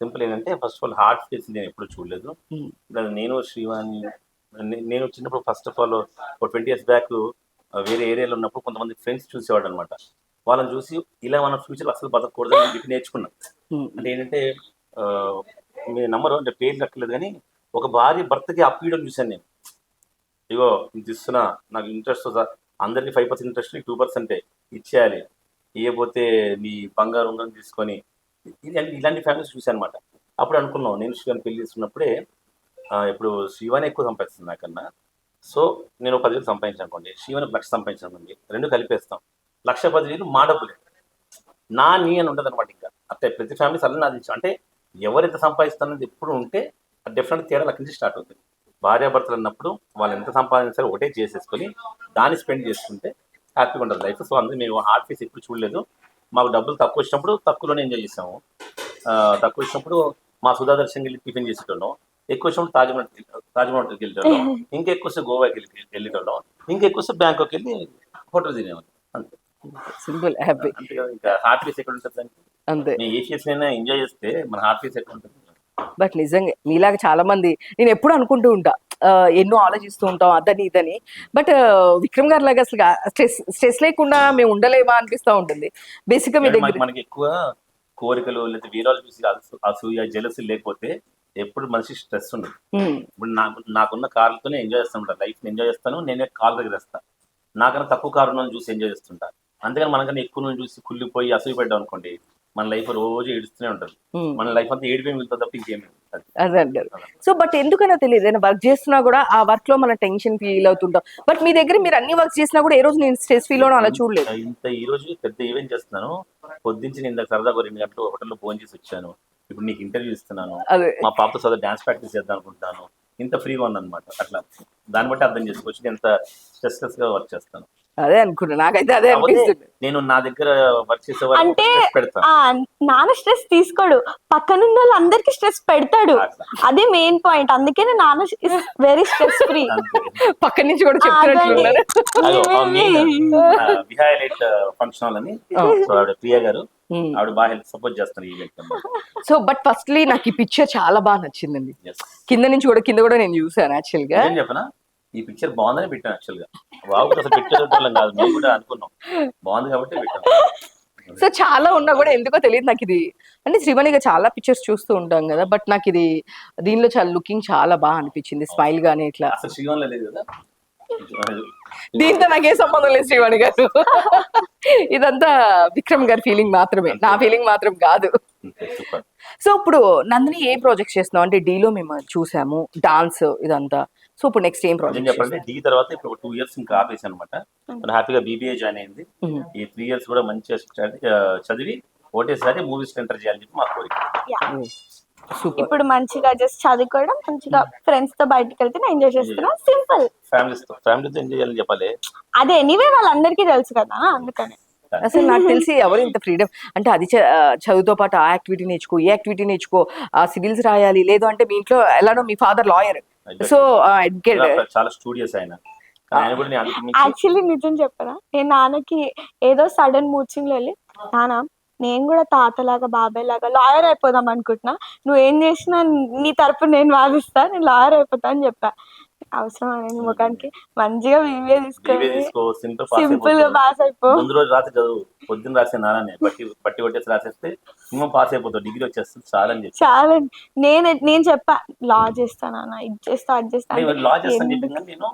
సింపుల్ ఏంటంటే first of all heart face నేను ఎప్పుడు చూడలేదు. నేను శ్రీవాణి నేను చిన్నప్పుడు first of all 20 years back వేరే ఏరియాలో ఉన్నప్పుడు కొంతమంది ఫ్రెండ్స్ చూసేవాడు అనమాట. వాళ్ళని చూసి ఇలా మన ఫ్యూచర్ అసలు బతకూడదు అని చెప్పి నేర్చుకున్నాం. అంటే ఏంటంటే మీరు నమ్మరు, అంటే పేరు లెక్కలేదు కానీ ఒక భార్య భర్తకి అప్పీయడం చూశాను నేను. ఇగో ఇది ఇస్తున్నా, నాకు ఇంట్రెస్ట్ అందరికి 5% ఇంట్రెస్ట్, 2% ఇచ్చేయాలి, ఇవ్వకపోతే నీ బంగారు ఉంగరం తీసుకొని, ఇలాంటి ఫ్యామిలీస్ చూసాను అనమాట. అప్పుడు అనుకున్నాం, నేను శ్రీవాణి పెళ్లి చేసుకున్నప్పుడే ఇప్పుడు శ్రీవాణి ఎక్కువ సంపాదిస్తుంది నాకన్నా. సో నేను 10,000 సంపాదించాను అనుకోండి, శ్రీవాణి 1,00,000 సంపాదించాను అనుకోండి, 2 కలిపేస్తాం, 1,10,000 మా డబ్బులే, నా నీ అని ఉండదు అనమాట. ఇంకా అట్లా ప్రతి ఫ్యామిలీస్ అలా నాది. అంటే ఎవరైతే సంపాదిస్తానది ఎప్పుడు ఉంటే డెఫినెట్ తేడా అక్కడి నుంచి స్టార్ట్ అవుతుంది. భార్యాభర్తలు అన్నప్పుడు వాళ్ళు ఎంత సంపాదించారో ఒకటే చేసేసుకొని దాన్ని స్పెండ్ చేసుకుంటే హ్యాపీగా ఉంటుంది లైఫ్. సో అందుకే మేము హార్ట్ ఫేస్ ఎప్పుడు చూడలేదు. మాకు డబ్బులు తక్కువ వచ్చినప్పుడు తక్కువలోనే ఎంజాయ్ చేసాము. తక్కువ వచ్చినప్పుడు మా సుధా దర్శనం వెళ్ళి టిఫిన్ చేసేటోళ్ళం, ఎక్కువ వచ్చినప్పుడు తాజ్మహల్కి వెళ్ళేటోళ్ళం, ఇంకా ఎక్కువ వస్తే గోవాకి వెళ్ళేటోళ్ళం, ఇంకా ఎక్కువ వస్తే బ్యాంకాక్ వెళ్ళి హోటల్ తినేవాళ్ళం. అంతే, సింపుల్ హ్యాపీ. అంతే కదా. ఇంకా హార్ట్ ఫేస్ ఎక్కడ ఉంటుంది అంటే అంతే, ఏ ఫేస్ అయినా ఎంజాయ్ చేస్తే మన హార్ట్ ఫేస్ ఎక్కడ ఉంటుంది. బట్ నిజంగా మీలాగా చాలా మంది నేను ఎప్పుడు అనుకుంటూ ఉంటా, ఎన్నో ఆలోచిస్తూ ఉంటాం అదని ఇదని. బట్ విక్రమ్ గారి లాగా అసలు స్ట్రెస్ లేకుండా మేము ఉండలేమా అనిపిస్తూ ఉంటుంది. బేసిక్ గా మీ దగ్గర మనకి ఎక్కువ కోరికలు లేదా వీరాలు చూసి అసూయ జెలసీ లేకపోతే ఎప్పుడు మనిషి స్ట్రెస్ ఉండదు. ఇప్పుడు నాకున్న కార్లతోనే ఎంజాయ్ చేస్తుంటా, లైఫ్ ఎంజాయ్ చేస్తాను, నేనే కార్ దగ్గర వేస్తాను. నాకన్నా తక్కువ కారు ఉన్న చూసి ఎంజాయ్ చేస్తుంటా. అంతేగాని మనకన్నా ఎక్కువ చూసి కుళ్ళిపోయి అసూయ పడ్డాం అనుకోండి, మన లైఫ్ రోజు ఏడుస్తూనే ఉంటుంది. మన లైఫ్ అంతా ఏడిపోయి మిగులుతుంది తప్ప ఇంకేమి. అదే అంటారు. సో బట్ ఎందుకనో తెలియదు, నేను వర్క్ చేస్తున్నా కూడా ఆ వర్క్ లో మనం టెన్షన్ ఫీల్ అవుతుంటాం. బట్ మీ దగ్గర మీరు అన్ని వర్క్ చేసినా కూడా ఏ రోజు నేను స్ట్రెస్ ఫీల్ అవడం అలా చూడలేదు. ఇంత ఈ రోజు పెద్ద ఈవెంట్ చేస్తున్నాను, పొద్దుంచి నేను సరదాగా 2 గంటలు హోటల్లో ఫోన్ చేసి వచ్చాను, ఇప్పుడు నీకు ఇంటర్వ్యూ ఇస్తున్నాను, మా పాపతో సదా డాన్స్ ప్రాక్టీస్ చేద్దాం అనుకుంటున్నాను, ఇంత ఫ్రీగా ఉందన్నమాట. అట్లా దాన్ని బట్టి అర్థం చేసుకోవచ్చు ఎంత స్ట్రెస్లెస్ గా వర్క్ చేస్తాను. అదే అనుకున్నా, నాకైతే అదే అనిపిస్తుంది. నేను నా దగ్గర వర్క్ చేసే అంటే నాన్న స్ట్రెస్ తీసుకోడు, పక్కనున్న వాళ్ళందరికి స్ట్రెస్ పెడతాడు, అదే మెయిన్ పాయింట్. అందుకే నాన్న వెరీ స్ట్రెస్ ఫ్రీ. పక్క నుంచి కూడా చెప్తున్నట్లున్నారు. విహాయలైట్ ఫంక్షన్ హాల్ అని, సో ఆవిడ ప్రియా గారు, ఆవిడ బాగా హెల్ప్ సపోర్ట్ చేస్తారు ఈ ఈవెంట్. సో బట్ ఫస్ట్లీ నాకు ఈ పిక్చర్ చాలా బాగా నచ్చిందండి. కింద కూడా నేను చూసాను యాక్చువల్ గా. ఏం చెప్పనా, ఈ పిక్చర్ బాగుందని పెట్టాను యాక్చువల్ గా. బాబు అసలు పెట్టే వాళ్ళం కాదు, మేము కూడా అనుకున్నాం బాగుంది కాబట్టి పెట్టాం. సో చాలా ఉన్నా కూడా ఎందుకో తెలియదు నాకు ఇది, అంటే శ్రీవాణిగా చాలా పిక్చర్స్ చూస్తూ ఉంటాం కదా, బట్ నాకు ఇది దీనిలో చాలా లుకింగ్ చాలా బాగా అనిపించింది, స్మైల్ గానీ ఇట్లా. అసలు శ్రీవన్లో లేదు కదా. దీంతో నాకే సంబంధం లేదు శ్రీవాణి గారు. ఇదంతా విక్రమ్ గారి ఫీలింగ్ మాత్రమే, నా ఫీలింగ్ మాత్రం కాదు. సూపర్. సో ఇప్పుడు నందిని ఏ ప్రాజెక్ట్ చేస్తున్నావు అంటే, డీలో మేము చూసాము డాన్స్ ఇదంతా, సో ఇప్పుడు నెక్స్ట్ ఏం ఏం ప్రాజెక్ట్ చెప్పాలంటే డి తర్వాత ఇప్పుడు 2 years ఇంకా ఆపేసి అనమాట. తను హ్యాపీగా బీబీఏ జాయిన్ అయింది. ఈ 3 years కూడా మంచిగా చదివి ఒకటేసారి మూవీస్ ఎంటర్ చేయాలని చెప్పి మా కోరిక. సూపర్. ఇప్పుడు మంచిగా జస్ట్ చదువుకోవడం, మంచిగా ఫ్రెండ్స్ తో బయటకు వెళ్తే నేను ఎంజాయ్ చేస్తున్నా, సింపుల్. ఫ్యామిలీతో ఎంజాయ్ చేయాలని చెప్పాలి. అదే ఎనీవే వాళ్ళందరికీ తెలుసు కదా, అందుకని. అసలు నాకు తెలిసి ఎవరు ఇంత ఫ్రీడమ్ అంటే, అది చదువుతో పాటు ఆ యాక్టివిటీ నేర్చుకో, ఈ యాక్టివిటీ నేర్చుకో, ఆ సివిల్స్ రాయాలి, లేదు అంటే మీ ఇంట్లో ఎలానో మీ ఫాదర్ లాయర్, సో చాలా స్టూడియోస్ ఆయన. యాక్చువల్లీ నిజం చెప్పరా, నేను నాన్నకి ఏదో సడన్ మూడ్ స్వింగ్ లో వెళ్ళి, నాన్న నేను కూడా తాతలాగా బాబాయ్ లాగా లాయర్ అయిపోదాం అనుకుంటున్నా, నువ్వేం చేసినా నీ తరపు నేను వాదిస్తా, నేను లాయర్ అయిపోతా అని చెప్పా. అవసరం అనేది ముఖానికి మంచిగా బీబీఏ తీసుకొని సింపుల్ గా పాస్ అయిపో. ముందు రోజు రాత్రి చదువు, పొద్దున్న రాసే నానే బట్టి కొట్టేసి రాసేస్తే నువ్వు పాస్ అయిపోతావు, డిగ్రీ వచ్చేస్తుంది చాలని చెప్పి. చాలా నేను చెప్పా, లా చేస్తా నాన్న, ఇది చేస్తా అది చేస్తా. లా చేస్తాను చెప్పి నేను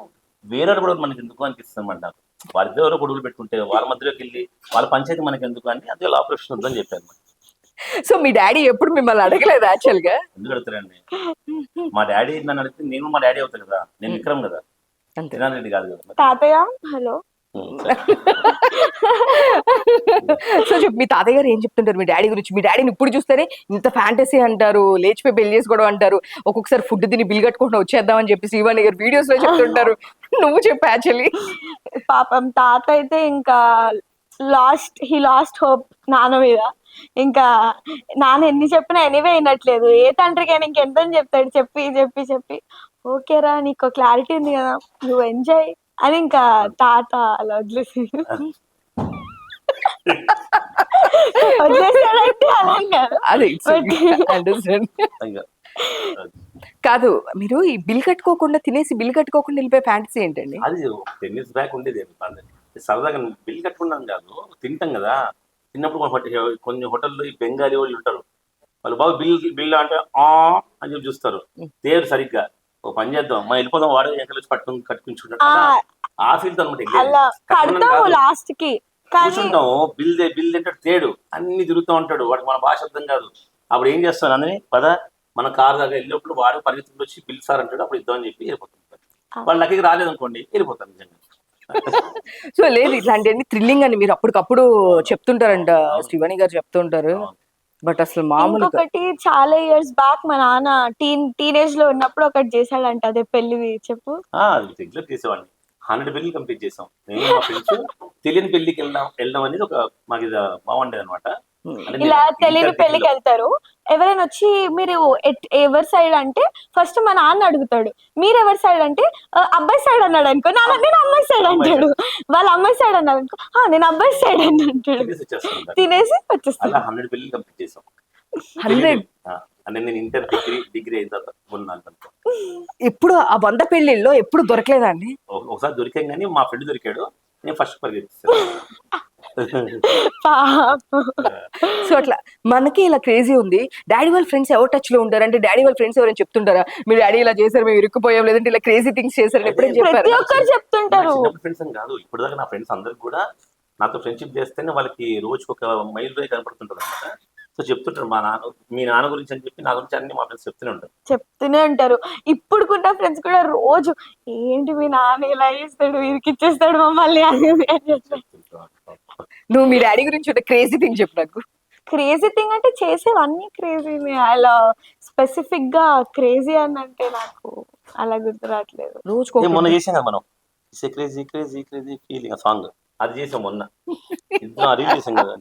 వేరే కూడా మనకి ఎందుకు అనిపిస్తుంది అన్నమాట. వాళ్ళిద్దరు గొడవలు పెట్టుకుంటే వాళ్ళ మధ్యలోకి వెళ్ళి వాళ్ళ పంచాయతీ మనకి ఎందుకు అని అదే ఆపరేషన్ ఉందని చెప్పాను. సో మీ డాడీ ఎప్పుడు మిమ్మల్ని అడగలేదు యాక్చువల్ గా? ఎందుకు అడుగుతారండి, మా డాడీ నన్ను అడిగితే నేను మా డాడీ అవుతా కదా, నేను విక్రమ్ కదా, శ్రీనాథ్ రెడ్డి కాదు కదా. తాతయ్య హలో. సో చెప్పు, మీ తాతయ్య గారు ఏం చెప్తుంటారు మీ డాడీ గురించి? మీ డాడీని ఇప్పుడు చూస్తేనే ఇంత ఫ్యాంటసీ అంటారు, లేచిపోయి పెళ్లి చేసుకోవడం అంటారు, ఒక్కొక్కసారి ఫుడ్ తిని బిల్ కట్టుకుంటూ వచ్చేద్దామని చెప్పి శ్రీవాణి గారు వీడియోస్ లో చెప్తుంటారు. నువ్వు చెప్పు యాక్చువల్లీ. పాపం తాత అయితే ఇంకా హీ లాస్ట్ హోప్ నాన్న మీద. ఇంకా నాన్న ఎన్ని చెప్పినా ఎనీవే వినట్లేదు. ఏ తండ్రికైనా ఇంకెంత చెప్తాడు, చెప్పి చెప్పి చెప్పి ఓకేరా నీకు క్లారిటీ ఉంది కదా, నువ్వు ఎంజాయ్ అని ఇంకా తాత అలా వదిలేసి వదిలేసాడంటే అదే కాదు. మీరు ఈ బిల్ కట్టుకోకుండా తినేసి బిల్ కట్టుకోకుండా వెళ్ళిపోయే ఫ్యాంటసీ ఏంటండి? అది 10 years బ్యాక్ ఉండేది సరదాగా. బిల్ కట్టుకున్నాం కాదు, తింటాం కదా. తిన్నప్పుడు కొన్ని హోటల్లో ఈ బెంగాలీ వాళ్ళు ఉంటారు, వాళ్ళు బాబు బిల్ అంటే అని చెప్పి చూస్తారు. తేరు సరిగ్గా ఓ పని చేద్దాం మా వెళ్ళిపోదాం, వాడు ఎంకలు కట్టుకుంటాడు. ఆ ఫీల్ అనమాట. లాస్ట్ కి కూర్చుంటాం, బిల్ తింటాడు, తేడు అన్ని తిరుగుతూ ఉంటాడు, వాడికి మన భాష అర్థం కాదు. అప్పుడు ఏం చేస్తాను అందుని పదా మన కారు దాకా వెళ్ళినప్పుడు వాడు పరిగెత్తుకు వచ్చి బిల్ సార్ అంటాడు, అప్పుడు ఇద్దామని చెప్పి వెళ్ళిపోతుంటారు. వాళ్ళు లక్కీకి రాలేదు అనుకోండి, వెళ్ళిపోతారు నిజంగా. సో లేదు, ఇట్లాంటివన్నీ థ్రిల్లింగ్ అని మీరు అప్పటికప్పుడు చెప్తుంటారంట, శ్రీవాణి గారు చెప్తుంటారు. బట్ అసలు మామూలు ఒకటి చాలా ఇయర్స్ బ్యాక్ మా నాన్న టీనేజ్ లో ఉన్నప్పుడు ఒకటి చేశాడంట, అదే పెళ్లి చెప్పు. రెగ్యులర్ చేసేవాడిని. 100 పెళ్లి కంప్లీట్ చేసాం. నేను మా ఫ్రెండ్స్ తెలియని పెళ్లికి వెళ్దాం అనేది ఒక మాకు ఇది బాగుండేది అనమాట. ఇలా తెలియని పెళ్లికి వెళ్తారు, ఎవరైనా వచ్చి మీరు ఎవరి సైడ్ అంటే ఫస్ట్ మా నాన్న అడుగుతాడు, మీరు ఎవరి సైడ్ అంటే అబ్బాయి సైడ్ అన్నాడు అనుకో, నేను అమ్మాయి సైడ్ అంటాడు. వాళ్ళ అమ్మాయి సైడ్ అన్నాడు అనుకో, నేను అబ్బాయి సైడ్ అని అంటాడు. తినేసి వచ్చేస్తాను. 100 పెళ్లి కంప్లీట్ చేసాం. 100 అంటే నేను ఇంటర్ డిగ్రీ అయిన తర్వాత ఉన్నాను. ఇప్పుడు ఆ 100 పెళ్లిల్లో ఎప్పుడు దొరకలేదా అండి? ఒకసారి దొరికాం కానీ మా ఫ్రెండ్ దొరికాడు, నేను ఫస్ట్ పరిగెత్తిస్తాను. సో అట్లా మనకి ఇలా క్రేజీ ఉంది. డాడీ వాళ్ళ ఫ్రెండ్స్ ఎవరు టచ్ లో ఉంటారు అంటే, డాడీ వాళ్ళ ఫ్రెండ్స్ ఎవరైనా చెప్తుంటారా మీ డాడీ ఇలా చేశారు, మేము ఇరుక్కుపోయాం, లేదంటే ఇలా క్రేజీ థింగ్స్ చేశారు ఎప్పుడైనా చెప్పారు? చెప్తుంటారు. ఫ్రెండ్స్ అని కాదు, ఇప్పుడు దాకా నా ఫ్రెండ్స్ అందరికి కూడా నాతో ఫ్రెండ్షిప్ చేస్తేనే వాళ్ళకి రోజుకి ఒక మైల్ రే కనపడుతుంటారు అనమాట. సో చెప్తుంటారు మీ నాన్న గురించి అని చెప్పి, నా గురించి అన్ని మా ఫ్రెండ్స్ చెప్తూనే ఉంటారు. ఇప్పుడు కూడా ఫ్రెండ్స్ కూడా రోజు ఏంటి మీ నాన్న ఇలా చేస్తాడు, ఇరికిచ్చేస్తాడు మమ్మల్ని అని. నువ్వు మీ డాడీ గురించి ఒక క్రేజీ థింగ్ చెప్పు నాకు. క్రేజీ థింగ్ అంటే చేసేవన్నీ క్రేజీనే, అలా స్పెసిఫిక్ గా క్రేజీ అని అంటే నాకు అలా గుర్తు రావట్లేదు. రోజు మొన్న చేసాం కదా మనం crazy crazy crazy feeling song, అది చేసాం మొన్న. ఇద్దరు చేసాం కదా,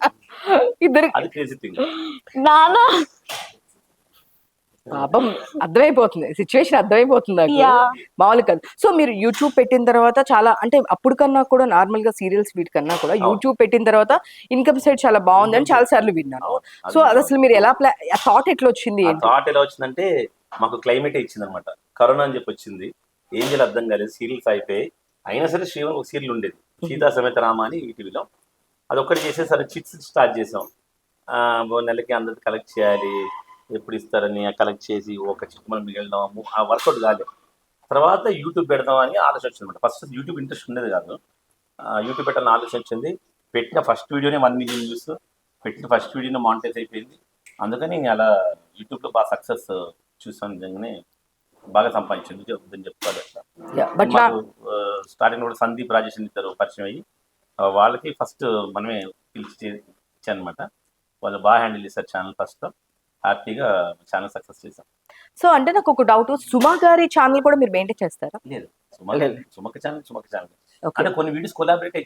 అది క్రేజీ థింగ్. నాన్న పాపం అర్థమైపోతుంది, సిచ్యువేషన్ అర్థమైపోతుంది నాకు. Yeah. మామూలు కాదు. సో మీరు యూట్యూబ్ పెట్టిన తర్వాత చాలా అంటే అప్పుడు కన్నా కూడా నార్మల్ గా సీరియల్స్ వీటికన్నా కూడా యూట్యూబ్ పెట్టిన తర్వాత ఇన్కమ్ సైడ్ చాలా బాగుంది అని చాలా సార్లు విన్నాను. సో అది అసలు మీరు ఎలా థాట్ ఎట్లా వచ్చింది ఏంటి? థాట్ ఎలా వచ్చిందంటే మాకు క్లైమేట్ ఇచ్చింది అనమాట. కరోనా అని చెప్పి వచ్చింది, ఏం చేయాలి అర్థం కాలేదు, సీరియల్స్ అయిపోయి. అయినా సరే శ్రీవన్ ఒక సీరియల్ ఉండేది, సీతా సమేత రామ అని ఈటీవీలో. అది ఒక్కటి చేసేసరికి చిట్స్ స్టార్ట్ చేసాం. నెలకి అందరికి కలెక్ట్ చేయాలి, ఎప్పుడు ఇస్తారని కలెక్ట్ చేసి ఒక చిట్టు మనం మిగలడం, ఆ వర్కౌట్ కాలేదు. తర్వాత యూట్యూబ్ పెడదాం అని ఆలోచన వచ్చింది అనమాట. ఫస్ట్ యూట్యూబ్ ఇంట్రెస్ట్ ఉండేది కాదు, యూట్యూబ్ పెట్టాలని ఆలోచన వచ్చింది. పెట్టిన ఫస్ట్ వీడియోనే 1 million వ్యూస్, పెట్టిన ఫస్ట్ వీడియోనే మానిటైజ్ అయిపోయింది. అందుకని అలా యూట్యూబ్లో బాగా సక్సెస్ చూసాను, నిజంగానే బాగా సంపాదించింది అని చెప్పుకోవాలి. బట్ మాకు స్టార్టింగ్ కూడా సందీప్ రాజేష్ ఇద్దరు పరిచయం అయ్యి వాళ్ళకి ఫస్ట్ మనమే పిలిచి ఇచ్చానమాట. వాళ్ళు బాగా హ్యాండిల్ చేశారు ఛానల్. ఫస్ట్ హ్యాపీగా ఛానల్ సక్సెస్ చేశాం. సో అంటే నాకు ఒక డౌట్, సుమా గారి ఛానల్ కూడా మీరు మెయింటైన్ చేస్తారా? లేదు, సుమక్క ఛానల్ అంటే కొన్ని వీడియోస్ కొలాబరేట్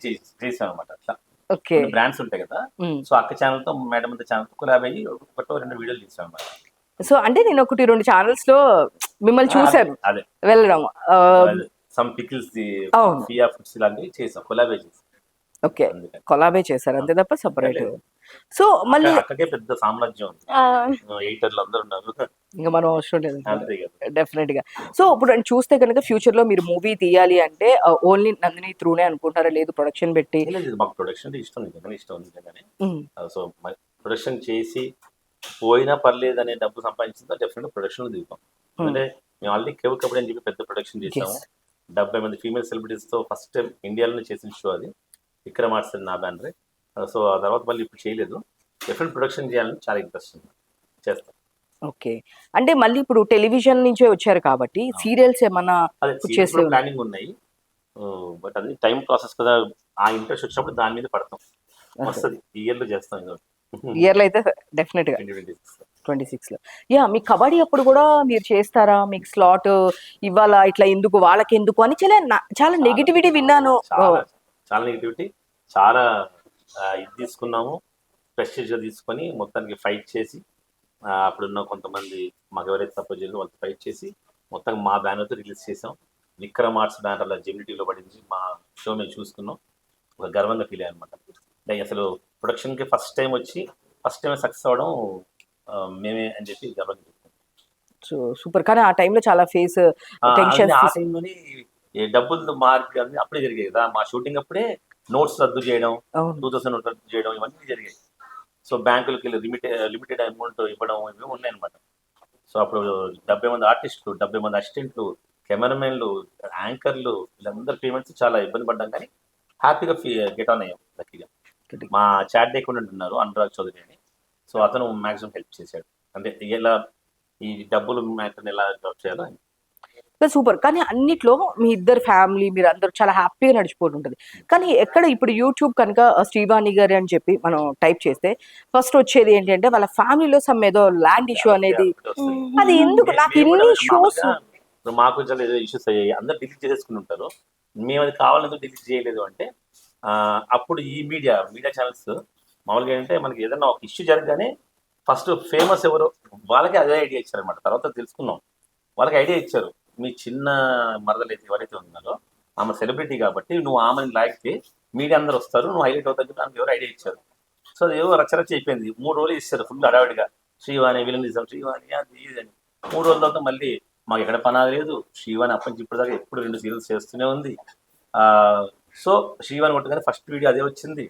చేసాం అనమాట. అట్లా ఓకే, బ్రాండ్స్ ఉంటాయి కదా, సో అక్క ఛానల్ తో మేడం ఛానల్ తో కొలాబ్ అయ్యి ఒకటో 2 వీడియోలు తీసాం అనమాట. సో అంటే నేను 1-2 ఛానల్స్ లో మిమ్మల్ని చూసాను అదే వెళ్ళడం. సమ్ పికిల్స్ అవును. ఫియా ఫుడ్స్ ఇలాంటివి చేసాం, కొలాబే చేసాం. ఓకే, కొలాబే చేశారు అంతే తప్ప సపరేట్. సో మళ్ళీ అక్కకే పెద్ద సామ్రాజ్యం ఉంది, ఎడిటర్లు అందరూ ఉన్నారు, ఇంకా మనం అవసరం లేదు అంతే కదా. డెఫినెట్ గా. సో ఇప్పుడు చూస్తే కనుక ఫ్యూచర్ లో మీరు మూవీ తీయాలి అంటే ఓన్లీ నందిని త్రూనే అనుకుంటారా, లేదు ప్రొడక్షన్ పెట్టి? లేదు, మాకు ప్రొడక్షన్ ఇష్టం, నిజంగానే ఇష్టం ఉంది నిజంగానే. సో ప్రొడక్షన్ చేసి పోయినా పర్లేదు అనే డబ్బు సంపాదించిందో డెఫినెట్ ప్రొడక్షన్ దిగుతాం. అంటే మేము ఆల్రెడీ కేవ్ కబడ్డీ అని చెప్పి పెద్ద ప్రొడక్షన్ చేసాము. 70 మంది ఫీమేల్ సెలబ్రిటీస్ తో ఫస్ట్ టైం ఇండియాలోనే చేసిన షో అది, విక్రమ్ ఆర్ట్స్ నా బ్యానరే. సో ఆ తర్వాత మళ్ళీ ఇప్పుడు చేయలేదు. డెఫినెట్ ప్రొడక్షన్ చేయాలని చాలా ఇంట్రెస్ట్ ఉంది, చేస్తాం. ఓకే, అంటే మళ్ళీ ఇప్పుడు టెలివిజన్ నుంచే వచ్చారు కాబట్టి సీరియల్స్ ఏమన్నా చేసే ప్లానింగ్ ఉన్నాయి. బట్ అది టైం ప్రాసెస్ కదా, ఆ ఇంట్రెస్ట్ వచ్చినప్పుడు దాని మీద పడతాం. వస్తుంది, ఈ ఇయర్ లో చేస్తాం. ఇయర్ లో అయితే డెఫినెట్ గా 26 లో. యా, మీ కబడ్డీ అప్పుడు కూడా మీరు చేస్తారా? మీకు స్లాట్ ఇవ్వాలా, ఇట్లా ఎందుకు, వాళ్ళకి ఎందుకు అని చాలా నెగిటివిటీ విన్నాను. చాలా నెగిటివిటీ, చాలా ఇది తీసుకున్నాము, ప్రెస్టీజ్గా తీసుకొని మొత్తానికి ఫైట్ చేసి అప్పుడున్న కొంతమంది మాకు ఎవరైతే సపోర్ట్ చేయాలో వాళ్ళకి ఫైట్ చేసి మొత్తం మా బ్యానర్తో రిలీజ్ చేసాం. విక్రమ్ ఆర్ట్స్ బ్యానర్లో జెమిని టీవీలో పడింది, మా షో మేము చూసుకున్నాం. ఒక గర్వంగా ఫీల్ అయ్యాను అనమాట. అంటే అసలు ప్రొడక్షన్కి ఫస్ట్ టైం సక్సెస్ అవ్వడం మేమే అని చెప్పి గర్వంగా చెప్తాం. So super. కానీ ఆ టైంలో చాలా ఫేస్ టెన్షన్, ఆ టైంలోని డబ్బులు మార్క్ అన్ని అప్పుడే జరిగాయి కదా. మా షూటింగ్ అప్పుడే నోట్స్ రద్దు చేయడం, 2000 నోట్ రద్దు చేయడం, ఇవన్నీ జరిగాయి. సో బ్యాంకులకి లిమిటెడ్ అమౌంట్ ఇవ్వడం, ఇవి ఉన్నాయన్నమాట. సో అప్పుడు 70 మంది ఆర్టిస్టులు, 70 మంది అసిస్టెంట్లు, కెమెరామెన్లు, యాంకర్లు, వీళ్ళందరూ పేమెంట్స్ చాలా ఇబ్బంది పడ్డాం. కానీ హ్యాపీగా గెట్ ఆన్ అయ్యాం లక్కీగా. మా చాట్ అకౌంటెంట్ ఉన్నారు అనురాగ్ చౌదరి అని, సో అతను మ్యాక్సిమం హెల్ప్ చేశాడు. అంటే ఎలా ఈ డబ్బులు మ్యాటర్ని ఎలా డ్రాప్ చేయాలో. సూపర్. కానీ అన్నిట్లో మీ ఇద్దరు ఫ్యామిలీ మీరు అందరూ చాలా హ్యాపీగా నడిచిపోతుంటది. కానీ ఎక్కడ ఇప్పుడు యూట్యూబ్ కనుక శ్రీవాణి గారి అని చెప్పి మనం టైప్ చేస్తే ఫస్ట్ వచ్చేది ఏంటి అంటే వాళ్ళ ఫ్యామిలీలో సమ్ ఏదో ల్యాండ్ ఇష్యూ అనేది. అది ఎందుకు నాకు ఇన్ని షోస్ మాకు చాలా ఏదో ఇష్యూస్ అయ్యాయి, అందరు డిలీట్ చేసేసుకుని ఉంటారు. మేము అది కావాలంటే డిలీట్ చేయలేదు అంటే అప్పుడు ఈ మీడియా ఛానల్స్ మామూలుగా ఏంటంటే మనకి ఏదైనా ఒక ఇష్యూ జరగగానే ఫస్ట్ ఫేమస్ ఎవరో వాళ్ళకి అదే ఐడియా ఇచ్చారనమాట. తర్వాత తెలుసుకున్నాం, వాళ్ళకి ఐడియా ఇచ్చారు. మీ చిన్న మరదలు అయితే ఎవరైతే ఉన్నారో ఆమె సెలబ్రిటీ కాబట్టి నువ్వు ఆమెను లాగితే మీడియా అందరు వస్తారు, నువ్వు హైలైట్ అవుతావు చెప్పి ఆమెకు ఎవరు ఐడియా ఇచ్చారు. సో అది ఏవో రచ్చరచ్చ అయిపోయింది. 3 రోజులు ఇస్తారు ఫుల్ అడావిడిగా, శ్రీవాణి విలనిజం, శ్రీవాణి అది ఇది అని. 3 రోజుల తర్వాత మళ్ళీ మాకు ఎక్కడ పని లేదు. శ్రీవాణి అప్పటి నుంచి ఇప్పటిదాకా ఎప్పుడు 2 సీరియల్స్ చేస్తూనే ఉంది. సో శ్రీవాణి కొట్టగానే ఫస్ట్ వీడియో అదే వచ్చింది.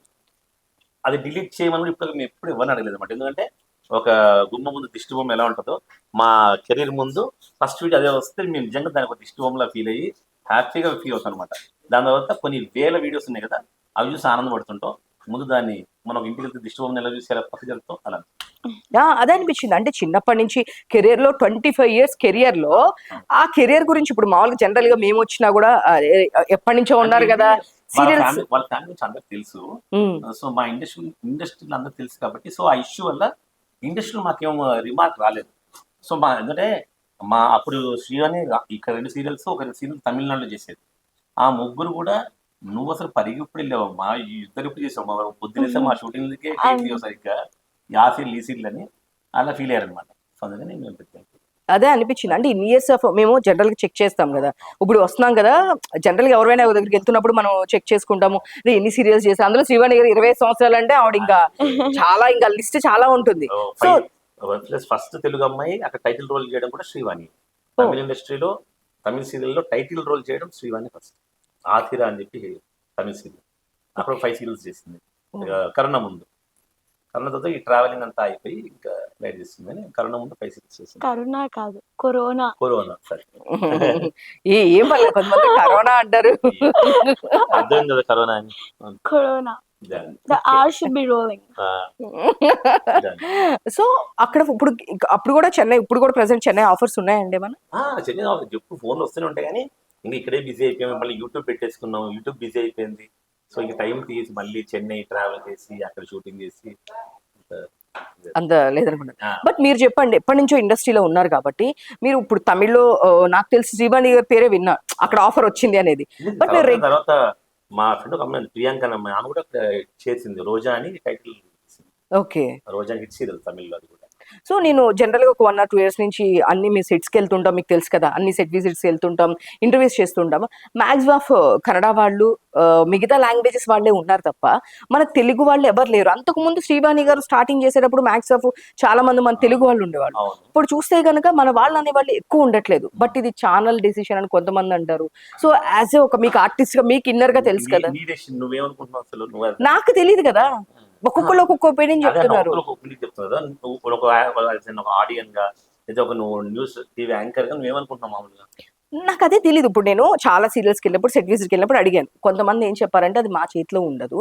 అది డిలీట్ చేయమని ఇప్పుడు మేము ఎప్పుడు ఇవ్వని అడగలేదు అనమాట. ఎందుకంటే ఒక గుమ్మ ముందు దిష్టి బొమ్మ ఎలా ఉంటుందో మా కెరీర్ ముందు ఫస్ట్ వీడియో అదే వస్తే మేము నిజంగా దానికి ఒక దిష్టి బొమ్మలా ఫీల్ అయ్యి హ్యాపీగా ఫీల్ అవుతాం అనమాట. దాని తర్వాత కొన్ని వేల వీడియోస్ ఉన్నాయి కదా, అవి చూసి ఆనందపడుతుంటాం. ముందు దాన్ని మనం ఇంటికి వెళ్తే దిష్టి బొమ్మను ఎలా చూసి ఎలా పక్క జరుగుతాం అలా అదే అనిపించింది. అంటే చిన్నప్పటి నుంచి కెరియర్ లో 25 years కెరియర్ లో ఆ కెరియర్ గురించి ఇప్పుడు మామూలుగా జనరల్ గా మేము వచ్చినా కూడా ఎప్పటి నుంచో ఉన్నారు కదా సీరియల్స్, వాళ్ళ ఫ్యామిలీ నుంచి అందరికి తెలుసు. సో మా ఇండస్ట్రీలో అందరికి తెలుసు కాబట్టి సో ఆ ఇష్యూ వల్ల ఇండస్ట్రీలో మాకేం రిమార్క్ రాలేదు. సో మా ఎందుకంటే మా అప్పుడు శ్రీవాణి ఇక్కడ 2 సీరియల్స్, ఒక 2 సీరియల్ తమిళనాడులో చేసేది. ఆ ముగ్గురు కూడా నువ్వు అసలు పరిగి ఇప్పుడు వెళ్ళావమ్మా, ఈ ఇద్దరు ఇప్పుడు చేసావు, మా పొద్దునేసా మా షూటింగ్కే సరిగ్గా ఆ సీరియల్ ఈ సీరియల్ అని అలా ఫీల్ అయ్యారనమాట. సో అందుకని మేము పెట్టాం. అదే అనిపించింది. అంటే ఇన్ని ఇయర్స్ ఆఫ్ మేము జనరల్ గా చెక్ చేస్తాం కదా, ఇప్పుడు వస్తున్నాం కదా, జనరల్ గా ఎవరైనా ఒక దగ్గరికి వెళ్తున్నప్పుడు మనం చెక్ చేసుకుంటాము, "రే, ఎన్ని సీరియల్స్ చేసి", అందులో శ్రీవాణి గారు 20 సంవత్సరాలు అంటే ఆవిడ ఇంకా చాలా, ఇంకా లిస్ట్ చాలా ఉంటుంది. సో ప్లస్ ఫస్ట్ తెలుగు అమ్మాయి అక్కడ టైటిల్ రోల్ చేయడం కూడా శ్రీవాణి. తమిళ ఇండస్ట్రీలో తమిళ సీరియల్లో టైటిల్ రోల్ చేయడం శ్రీవాణి ఫస్ట్. ఆతిరా అని చెప్పి తమిళ సీరియల్ అప్పుడు 5 సీరియల్స్ చేసింది కరోనా ముందు. కరోనా తర్వాత ఈ ట్రావెలింగ్ అంతా అయిపోయి ఇంకా లైట్ చేస్తుంది, కానీ కరోనా ముందు 5 సీరియల్స్ చేసింది. కరోనా కాదు, కరోనా. సరే ఏం పర్లేదు, కొంతమంది కరోనా అంటారు. అర్థం కదా కరోనా అని. Corona. The R should be rolling. So అక్కడ అప్పుడు కూడా చెన్నై, ఇప్పుడు కూడా ప్రెసెంట్ చెన్నై ఆఫర్స్ ఉన్నాయండి ఏమన్నా? చెన్నై ఎప్పుడు ఫోన్లు వస్తూనే ఉంటాయి, కానీ ఇంకా ఇక్కడే బిజీ అయిపోయాము. మళ్ళీ యూట్యూబ్ పెట్టేసుకున్నాం, యూట్యూబ్ బిజీ అయిపోయింది. సో ఇంక టైం తీసి మళ్ళీ చెన్నై ట్రావెల్ చేసి అక్కడ షూటింగ్ చేసి అంత లేదనుకున్నాను. బట్ మీరు చెప్పండి, ఎప్పటి నుంచో ఇండస్ట్రీలో ఉన్నారు కాబట్టి మీరు ఇప్పుడు తమిళ్లో నాకు తెలిసి శ్రీవాణి గారి పేరే విన్నా అక్కడ ఆఫర్ వచ్చింది అనేది. బట్ తర్వాత మా ఫ్రెండ్ ఒక అమ్మాయి ప్రియాంక అనే అమ్మాయి, ఆమె కూడా చేసింది రోజా అని టైటిల్. ఓకే, రోజా హిట్ సీరియల్ తమిళ్లో అది కూడా. సో నేను జనరల్ గా ఒక 1 or 2 years నుంచి అన్ని మీ సెట్స్కి వెళ్తుంటాం, మీకు తెలుసు కదా, అన్ని సెట్ విజిట్స్కి వెళ్తుంటాం, ఇంటర్వ్యూస్ చేస్తుంటాం. మ్యాక్సిమం ఆఫ్ కన్నడ వాళ్ళు, మిగతా లాంగ్వేజెస్ వాళ్ళే ఉన్నారు తప్ప మన తెలుగు వాళ్ళు ఎవరు లేరు. అంతకు ముందు శ్రీవాణి గారు స్టార్టింగ్ చేసేటప్పుడు మ్యాక్స్ ఆఫ్ చాలా మంది మన తెలుగు వాళ్ళు ఉండేవాళ్ళు. ఇప్పుడు చూస్తే కనుక మన వాళ్ళు అనే వాళ్ళు ఎక్కువ ఉండట్లేదు. బట్ ఇది ఛానల్ డెసిషన్ అని కొంతమంది అంటారు. సో యాజ్ ఏ ఒక మీకు ఆర్టిస్ట్ గా మీకు ఇన్నర్ గా తెలుసు కదా, నాకు తెలియదు కదా, ఒక్కొక్కరు ఒక్కొక్క ఒపీనియన్ చెప్తున్నారు. ఆడియన్ గా లేదా ఒక న్యూస్ టీవీ యాంకర్ గా నువ్వేమనుకుంటున్నావు మామూలుగా? నాకు అదే తెలియదు. ఇప్పుడు నేను చాలా సీరియల్స్కి వెళ్ళినప్పుడు, సెట్ విజిట్కి వెళ్ళినప్పుడు అడిగాను. కొంతమంది ఏం చెప్పారంటే అది మా చేతిలో ఉండదు,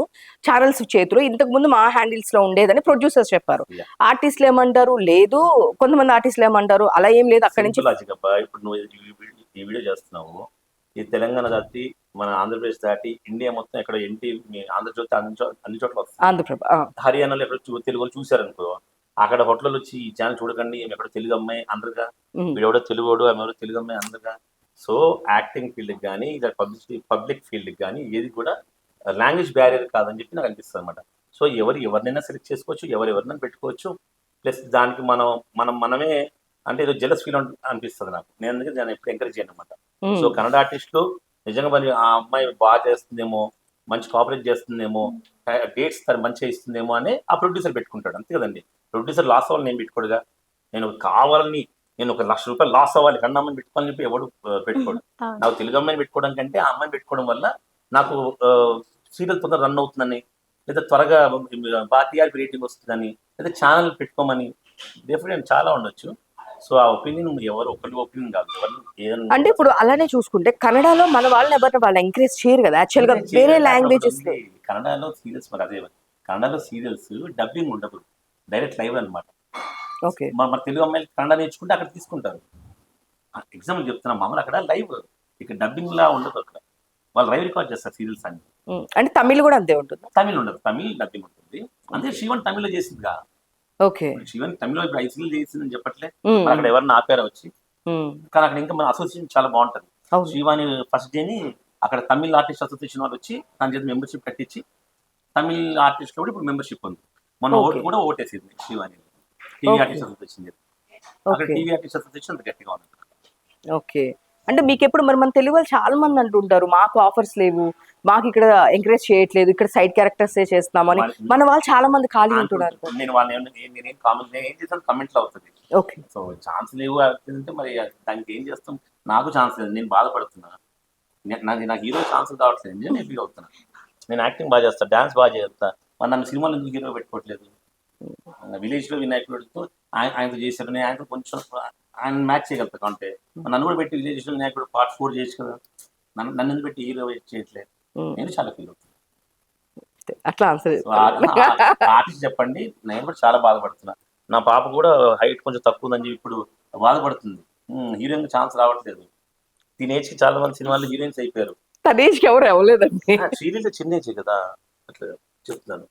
ఛానల్స్ చేతిలో, ఇంతకు ముందు మా హ్యాండిల్స్ లో ఉండేదని ప్రొడ్యూసర్స్ చెప్పారు. ఆర్టిస్టులు ఏమంటారు, లేదు, కొంతమంది ఆర్టిస్టులు ఏమంటారు అలా ఏం లేదు అక్కడి నుంచి. ఇప్పుడు నువ్వు ఈ వీడియో చేస్తున్నావు, ఈ తెలంగాణ దాటి మన ఆంధ్రప్రదేశ్ దాటి ఇండియా మొత్తం ఎక్కడ ఆంధ్రజ్యోతి అన్ని చోట్ల వస్తుంది. ఆంధ్రప్రభ, హర్యానాలో ఎక్కడ తెలుగు చూసారనుకో, అక్కడ హోటల్ వచ్చి ఈ ఛానల్ చూడకండి, ఎక్కడ తెలుగు అమ్మాయి అందరుగా, వీడెవడో తెలుగుడు, ఆమె తెలుగు అమ్మాయి అందరుగా. సో యాక్టింగ్ ఫీల్డ్కి కానీ ఇలా పబ్లిక్ ఫీల్డ్కి కానీ ఏది కూడా లాంగ్వేజ్ బ్యారియర్ కాదని చెప్పి నాకు అనిపిస్తుంది అనమాట. సో ఎవరినైనా సెలెక్ట్ చేసుకోవచ్చు, ఎవరినైనా పెట్టుకోవచ్చు. ప్లస్ దానికి మనమే అంటే ఏదో జెలస్ ఫీల్ అనిపిస్తుంది నాకు. నేను అందుకే దాన్ని ఎప్పుడు ఎంకరేజ్ చేయను అనమాట. సో కన్నడ ఆర్టిస్టులు నిజంగా మరి ఆ అమ్మాయి బాగా చేస్తుందేమో, మంచి కోఆపరేట్ చేస్తుందేమో, డేట్స్ మంచిగా ఇస్తుందేమో అని ఆ ప్రొడ్యూసర్ పెట్టుకుంటాడు, అంతే కదండి. ప్రొడ్యూసర్ లాస్ అవ్వాలి నేను పెట్టుకోడుగా, నేను కావాలని నేను ఒక ₹1,00,000 లాస్ అవ్వాలి కన్నా అమ్మాయిని పెట్టుకోవాలని చెప్పి ఎవడు పెట్టుకోడు. నాకు తెలుగు అమ్మాయిని పెట్టుకోవడం కంటే ఆ అమ్మాయిని పెట్టుకోవడం వల్ల నాకు సీరియల్ తొందరగా రన్ అవుతుందని, లేదా త్వరగా టీఆర్పీ రేటింగ్ వస్తుందని, లేదా ఛానల్ పెట్టుకోమని డిఫరెంట్ చాలా ఉండొచ్చు. సో ఆ ఒపీనియన్ ఎవరు ఒకరి ఒపీనియన్ కాదు, ఎవరు అంటే ఇప్పుడు అలానే చూసుకుంటే కన్నడలో మన వాళ్ళని ఎవరిని వాళ్ళు ఎంకరేజ్ చేయరు కదా యాక్చువల్ గా, వేరే లాంగ్వేజెస్. కన్నడలో సీరియల్స్ మరి అదే, కన్నడలో సీరియల్స్ డబ్బింగ్ ఉండదు, డైరెక్ట్ లైవ్ అనమాట. ఓకే, మన తెలుగు అమ్మాయిలు కన్నడ నేర్చుకుంటే అక్కడ తీసుకుంటారు. ఎగ్జాంపుల్ చెప్తున్నా, మామూలు అక్కడ లైవ్, ఇక్కడ డబ్బింగ్ లా ఉండదు. అక్కడ వాళ్ళు లైవ్ రికార్డ్ చేస్తారు సీరియల్స్ అన్ని. అంటే తమిళ్ కూడా అంతే ఉంటుంది? తమిళ్ ఉండదు, తమిళ్ డబ్బింగ్ ఉంటుంది. అంతే శ్రీవాణి తమిళ్లో చేసిందిగా. ఓకే, శ్రీవాణి తమిళ్లో ఇప్పుడు 5 సీరియల్ చేసిందని చెప్పట్లే, అక్కడ ఎవరిని ఆపారా వచ్చి. కానీ అక్కడ ఇంకా మన అసోసియేషన్ చాలా బాగుంటది. శ్రీవాణి ఫస్ట్ డేని అక్కడ తమిళ్ ఆర్టిస్ట్ అసోసియేషన్ వాళ్ళు వచ్చి తన చేతి మెంబర్షిప్ కట్టించి, తమిళ్ ఆర్టిస్ట్ కూడా ఇప్పుడు మెంబర్షిప్ ఉంది. మన ఓటు కూడా ఓటేసింది శ్రీవాణి టీవీ ఆర్టిస్ట్ అసోసియేషన్. అక్కడ టీవీ ఆర్టిస్ట్ అసోసియేషన్ అంత గట్టిగా ఉంది. ఓకే, అంటే మీకు ఎప్పుడు మరి మన తెలుగు వాళ్ళు చాలా మంది అంటుంటారు మాకు ఆఫర్స్ లేవు, మాకు ఇక్కడ ఎంకరేజ్ చేయట్లేదు, ఇక్కడ సైడ్ క్యారెక్టర్స్ చేస్తున్నామని. మన వాళ్ళు చాలా మంది ఖాళీ ఉంటున్నారు. నేను వాళ్ళని ఏం చేస్తాను కమెంట్లు అవుతుంది. ఓకే, సో ఛాన్స్ లేవు అంటే మరి దానికి ఏం చేస్తాం. నాకు ఛాన్స్ లేదు, నేను బాధపడుతున్నా. నాకు హీరో ఛాన్స్ కావట్లేదు, నేను ఫీల్ అవుతున్నా. నేను యాక్టింగ్ బాగా చేస్తా, డాన్స్ బాగా చేస్తా, మరి నన్ను సినిమాలో ఎందుకు హీరో పెట్టుకోవట్లేదు. విలేజ్ లో వినాయకుడితో ఆయనతో చేశారు, నేను ఆయనతో కొంచెం ఆయన మ్యాచ్ చేయగలుగుతా. అంటే నన్ను కూడా పెట్టి విలేజ్ లో వినాయకుడు Part 4 చేయొచ్చు కదా, నన్ను ఎందుకు పెట్టి హీరో చేయట్లేదు. నేను చాలా ఫీల్ అవుతున్నా. అట్లా ఆన్సర్ ఆర్టిస్ట్ చెప్పండి, నేను కూడా చాలా బాధపడుతున్నా. నా పాప కూడా హైట్ కొంచెం తక్కువ ఉందని చెప్పి ఇప్పుడు బాధపడుతుంది. హీరోయిన్ ఛాన్స్ రావట్లేదు. దీని ఏజ్ కి చాలా మంది సినిమాల్లో హీరోయిన్స్ అయిపోయారు. తన ఏజ్ కి ఎవరు అవ్వలేదండి. శ్రీలీల చిన్న ఏజ్ కదా, అట్లా చెప్తున్నాను.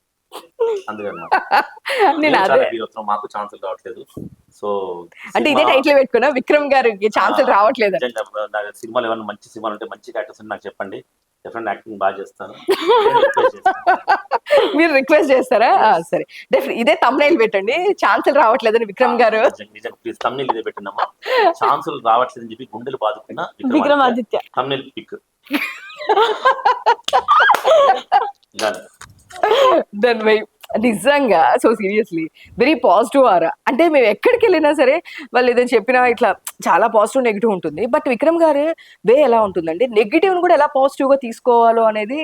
అందుకని మాకు ఛాన్సులు రావట్లేదు. సో అంటే ఇదే టైటిల్ పెట్టుకున్నా, విక్రమ్ గారికి ఛాన్సులు రావట్లేదు. సినిమాలు ఏమైనా మంచి సినిమాలు ఉంటే, మంచి యాక్టర్స్ నాకు చెప్పండి, డిఫరెంట్ యాక్టింగ్ బాగా చేస్తాను. మీరు రిక్వెస్ట్ చేస్తారా? సరే, డెఫినెట్ ఇదే తమ్నైల్ పెట్టండి, ఛాన్సులు రావట్లేదని విక్రమ్ గారు. నిజంగా ప్లీజ్ తమ్నేల్ ఇదే పెట్టినమ్మా. ఛాన్సులు రావట్లేదని చెప్పి గుండెలు బాదుకున్న Vikramaditya thumbnail pic. Then why నిజంగా so seriously very positive aura. అంటే మేము ఎక్కడికి వెళ్ళినా సరే వాళ్ళు ఏదైనా చెప్పినా ఇట్లా చాలా పాజిటివ్ నెగిటివ్ ఉంటుంది. బట్ విక్రమ్ గారు వే ఎలా ఉంటుందండి, నెగిటివ్ ని కూడా ఎలా పాజిటివ్ గా తీసుకోవాలో అనేది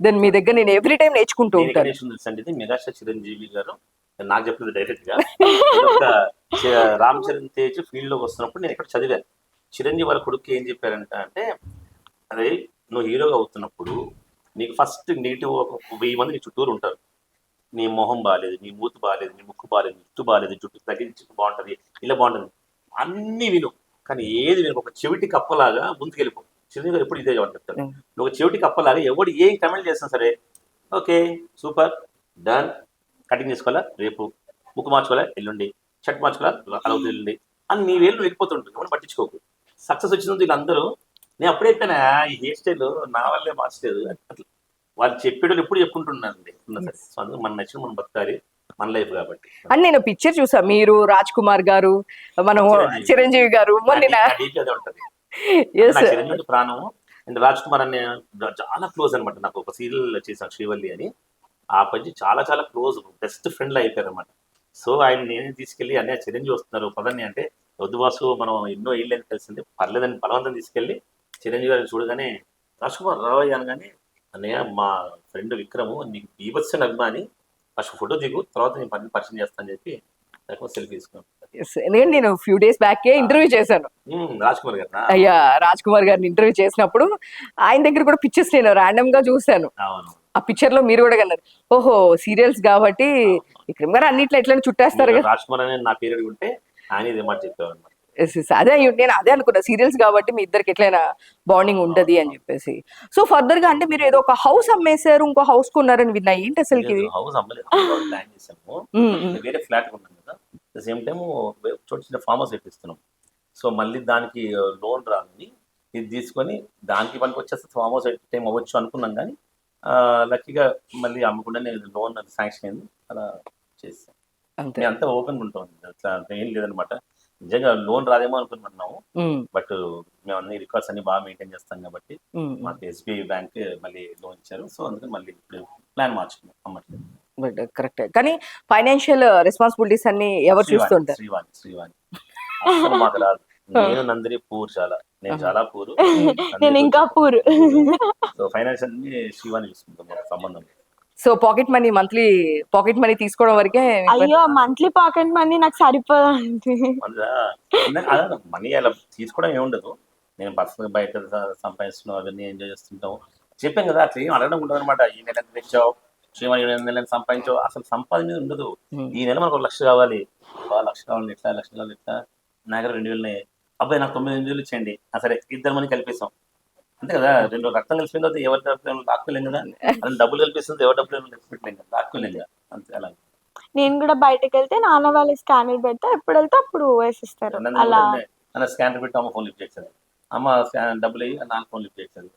దెన్ మీ దగ్గర నేను ఎవ్రీ టైం నేర్చుకుంటూ ఉంటాను. తెలుసండి మెగాస్టార్ చిరంజీవి గారు నాకు చెప్పింది డైరెక్ట్ గా. ఒక రామ్ చరణ్ తేజ్ ఫీల్డ్ లోకి వస్తున్నప్పుడు నేను ఇక్కడ చదివాను. చిరంజీవి వాళ్ళ కొడుకు ఏం చెప్పారంట అంటే, అదే నువ్వు హీరోగా అవుతున్నప్పుడు నీకు ఫస్ట్ నెగిటివ్ 1000 మంది నీ చుట్టూరు ఉంటారు. నీ మొహం బాగాలేదు, నీ మూతి బాగాలేదు, నీ ముక్కు బాగాలేదు, జుట్టు బాగాలేదు, జుట్టు తగ్గించి బాగుంటుంది, ఇలా బాగుంటుంది, అన్ని విను. కానీ ఏది విను, ఒక చెవిటి కప్పలాగా ముందుకెళ్ళిపో. చిరంజీవి గారు ఎప్పుడు ఇదే చెప్తాడు. నువ్వు ఒక చెవిటి కప్పలాగా ఎవడు ఏం కమెంట్ చేసినా సరే ఓకే సూపర్ డన్, కటింగ్ చేసుకోవాలా రేపు, ముక్కు మార్చుకోవాలా ఎల్లుండి, షర్ట్ మార్చుకోవాలా అలా ఎల్లుండి అని నీ వేలు వెళ్ళిపోతుంటుంది. ఎవరు పట్టించుకోకు. సక్సెస్ వచ్చినందుకు వీళ్ళందరూ నేను అప్పుడే చెప్పాను ఈ హెయిర్ స్టైల్ నా వల్లే మార్చలేదు అట్లా వాళ్ళు చెప్పేటోళ్ళు ఎప్పుడు చెప్పుకుంటున్నానండి. సో అందుకు మన నచ్చిన మనం బతకాలి, మన లైఫ్ కాబట్టి. అండ్ నేను పిక్చర్ చూసా, మీరు రాజ్ కుమార్ గారు, మనం చిరంజీవి గారు మొన్న అదే ఉంటది. చిరంజీవి ప్రాణము అండ్ రాజ్ కుమార్ అనే చాలా క్లోజ్ అనమాట. నాకు ఒక సీరియల్ చేశాను శ్రీవల్లి అని, ఆ పని చాలా చాలా క్లోజ్ బెస్ట్ ఫ్రెండ్లు అయిపోయారు అనమాట. సో ఆయన నేనే తీసుకెళ్ళి అన్నయ్య చిరంజీవి వస్తున్నారు పదని అంటే, వద్దు వాసు మనం ఎన్నో ఏళ్ళని కలిసింది పర్లేదని బలవంతం తీసుకెళ్ళి చిరంజీవి గారిని చూడగానే రాజ్ కుమార్ రావయ్య అనగానే, అన్నయ్య మా ఫ్రెండ్ విక్రము నీకు బీభత్సన అభిమాని, ఫస్ట్ ఫోటో దిగు తర్వాత నేను పని పరిచయం చేస్తాను చెప్పి సెల్ఫీ తీసుకున్నాను. ఎందుకంటే నేను ఫ్యూ డేస్ బ్యాక్ ఇంటర్వ్యూ చేశాను రాజ్ కుమార్ గారు. అయ్యా రాజ్ కుమార్ గారిని ఇంటర్వ్యూ చేసినప్పుడు ఆయన దగ్గర కూడా పిక్చర్స్ నేను ర్యాండమ్ గా చూశాను. ఆ పిక్చర్ లో మీరు కూడా కన్నారు, ఓహో సీరియల్స్ కాబట్టి విక్రమ్ గారు అన్నిట్లో ఎట్లా చుట్టేస్తారు కదా. రాజ్ కుమార్ అనే నా పేరు ఉంటే ఆయన ఇదే మాట చెప్పేవారు. అదే నేను అదే అనుకున్నా, సీరియల్స్ కాబట్టి మీ ఇద్దరికి ఎట్లయినా బాండింగ్ ఉంటది అని చెప్పేసి. సో ఫర్దర్ గా అంటే మీరు ఏదో ఒక హౌస్ అమ్మేశారు, ఇంకో హౌస్ కొన్నారని విన్నా, ఏంటి అసలు? హౌస్ అమ్మలేదు, ప్లాన్ చేసాము, వేరే ఫ్లాట్ ఉన్నాం కదా, సేమ్ టైం చోటు చిన్న ఫామ్ హౌస్ పెట్టిస్తున్నాం. సో మళ్ళీ దానికి లోన్ రాని ఇది తీసుకొని దానికి పనికి వచ్చేస్తే ఫామ్ హౌస్ టైం అవ్వచ్చు అనుకున్నాం. కానీ లక్కీగా మళ్ళీ అమ్మకుండానే లోన్ శాంక్షన్ అయింది, అలా చేస్తాం. అంతా ఓపెన్ ఉంటాం, అట్లా ఏం లేదనమాట. నిజంగా లోన్ రాదేమో అనుకుంటున్నాము, బట్ మేము అన్ని రికార్డ్స్ అన్ని బాగా మెయింటైన్ చేస్తాం కాబట్టి మాకు ఎస్బీఐ బ్యాంక్ మళ్ళీ లోన్ ఇచ్చారు. సో అందుకే మళ్ళీ ఇప్పుడు ప్లాన్ మార్చుకున్నాం అమ్మట్లేదు. బట్ కరెక్ట్, కానీ ఫైనాన్షియల్ రెస్పాన్సిబిలిటీస్ అన్ని ఎవరు చూస్తుంటారు? శ్రీవాణి అసలు మాకు రాదు. నేను నందిని పూర్, చాలా నేను చాలా పూరు, నేను ఇంకా పూర్. సో ఫైనాన్స్ అన్ని శ్రీవాణి చూసుకుంటాం సంబంధం. So pocket money, monthly pocket money తీసుకోవడం వరకే? అయ్యో మంత్లీ పాకెట్ మనీ నాకు సరిపోదండి. మనీ అలా తీసుకోవడం ఏముండదు, నేను పర్సనల్ బయట సంపాదిస్తున్నాం అవన్నీ ఎంజాయ్ చేస్తుంటాం. చెప్పాం కదా, అట్లా ఏం అడగడం ఉండదు అనమాట. ఈ నెల ఎంత తెచ్చావు, శ్రీవాణి నెల సంపాదించావు, అసలు సంపాదన ఉండదు. ఈ నెల మనకు 1,00,000 కావాలి, 1,00,000 కావాలి, ఎట్లా 1,00,000 కావాలి, ఎట్లా నా దగ్గర 2,000 అబ్బాయి నాకు 9,000 ఇచ్చేయండి, సరే ఇద్దరు మంది కలిపేసాం అంతే కదా. రెండు రక్తం కలిపిన తర్వాత ఎవరి రక్తం లాక్కోలేం కదా, అలా డబ్బులు కలిపిస్తుంది ఎవరి డబ్బులు కలిపిట్లేం కదా, లాక్కోలేం కదా, అంతే. అలా నేను కూడా బయటకు వెళ్తే నాన్న వాళ్ళు స్కానర్ పెడితే ఎప్పుడు వెళ్తే అప్పుడు వేసిస్తారు. అలా స్కానర్ పెట్టి అమ్మ ఫోన్ లిఫ్ట్ చేస్తుంది, అమ్మ డబ్బులు అయ్యి నాన్న ఫోన్ లిఫ్ట్ చేస్తుంది,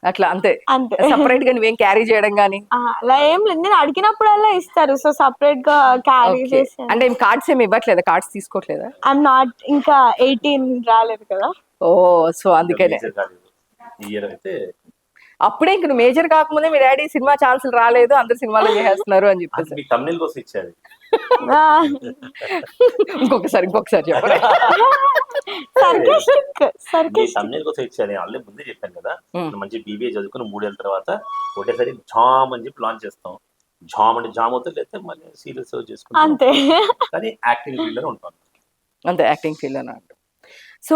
అట్లా అంతే. అంతే, సపరేట్ గా నువ్వేం క్యారీ చేయడం కానీ అలా ఏం లేదు. నేను అడిగినప్పుడల్లా ఇస్తారు, సో సపరేట్ గా క్యారీ చేసి. అంటే కార్డ్స్ ఏమి ఇవ్వట్లేదా, కార్డ్స్ తీసుకోవట్లేదా? ఐఎమ్ నాట్, ఇంకా 18 రాలేదు కదా. ఓ సో అందుకనే ఇయర్ అయితే అప్పుడే ఇంక నువ్వు మేజర్ కాకముందే మీ డాడీ సినిమా ఛాన్సులు రాలేదు, అందరు సినిమాలో చేస్తున్నారు అని చెప్పేసి మీకు తమిళ కోసం ఇచ్చారు. ఇంకొకసారి చెప్పండి. తమిళ కోసం ఇచ్చారు, ఆల్రెడీ ముందే చెప్పాను కదా. మంచి బీబీఏ చదువుకుని 3 ఏళ్ళ తర్వాత ఒకటేసారి జామ్ అని చెప్పి లాంచ్ చేస్తాం. జామ్ అంటే జామ్ అవుతుంది, లేకపోతే మళ్ళీ సీరియల్స్ చేసుకుంటాం అంతే. కానీ యాక్టింగ్ ఫీల్డ్ లో ఉంటాను అంతే, యాక్టింగ్ ఫీల్డ్ లో అంటే. సో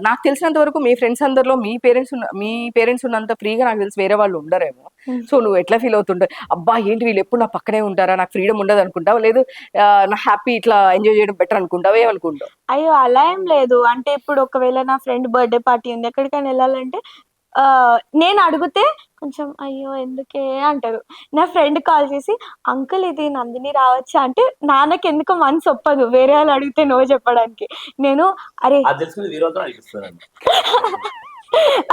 నాకు తెలిసినంత వరకు మీ ఫ్రెండ్స్ అందరిలో మీ పేరెంట్స్ ఉన్నంత ఫ్రీగా నాకు తెలిసి వేరే వాళ్ళు ఉండరేమో. సో నువ్వు ఎట్లా ఫీల్ అవుతుంటావు, అబ్బా ఏంటి వీళ్ళు ఎప్పుడు నా పక్కనే ఉంటారా, నాకు ఫ్రీడమ్ ఉండదు అనుకుంటావు, లేదు నా హ్యాపీ ఇట్లా ఎంజాయ్ చేయడం బెటర్ అనుకుంటావు, ఏమనుకుంటావు? అయ్యో అలా ఏం లేదు. అంటే ఇప్పుడు ఒకవేళ నా ఫ్రెండ్ బర్త్డే పార్టీ ఉంది, ఎక్కడికైనా వెళ్ళాలంటే నేను అడిగితే కొంచెం అయ్యో ఎందుకే అంటారు. నా ఫ్రెండ్ కాల్ చేసి అంకుల్ ఇది నందిని రావచ్చా అంటే నాన్నకి ఎందుకు మనసు ఒప్పదు వేరే వాళ్ళు అడిగితే నో చెప్పడానికి. నేను అరే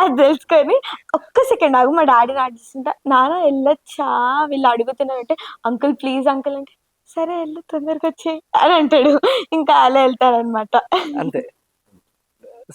అది తెలుసుకొని ఒక్క సెకండ్ ఆగు, మా డాడీని అడిగిస్తుంటా, నాన్న వెళ్ళొచ్చా వీళ్ళు అడుగుతున్నారంటే, అంకుల్ ప్లీజ్ అంకుల్ అంటే, సరే వెళ్ళు తొందరగా వచ్చేయి అని అంటాడు. ఇంకా అలా వెళ్తాడనమాట. అంతే.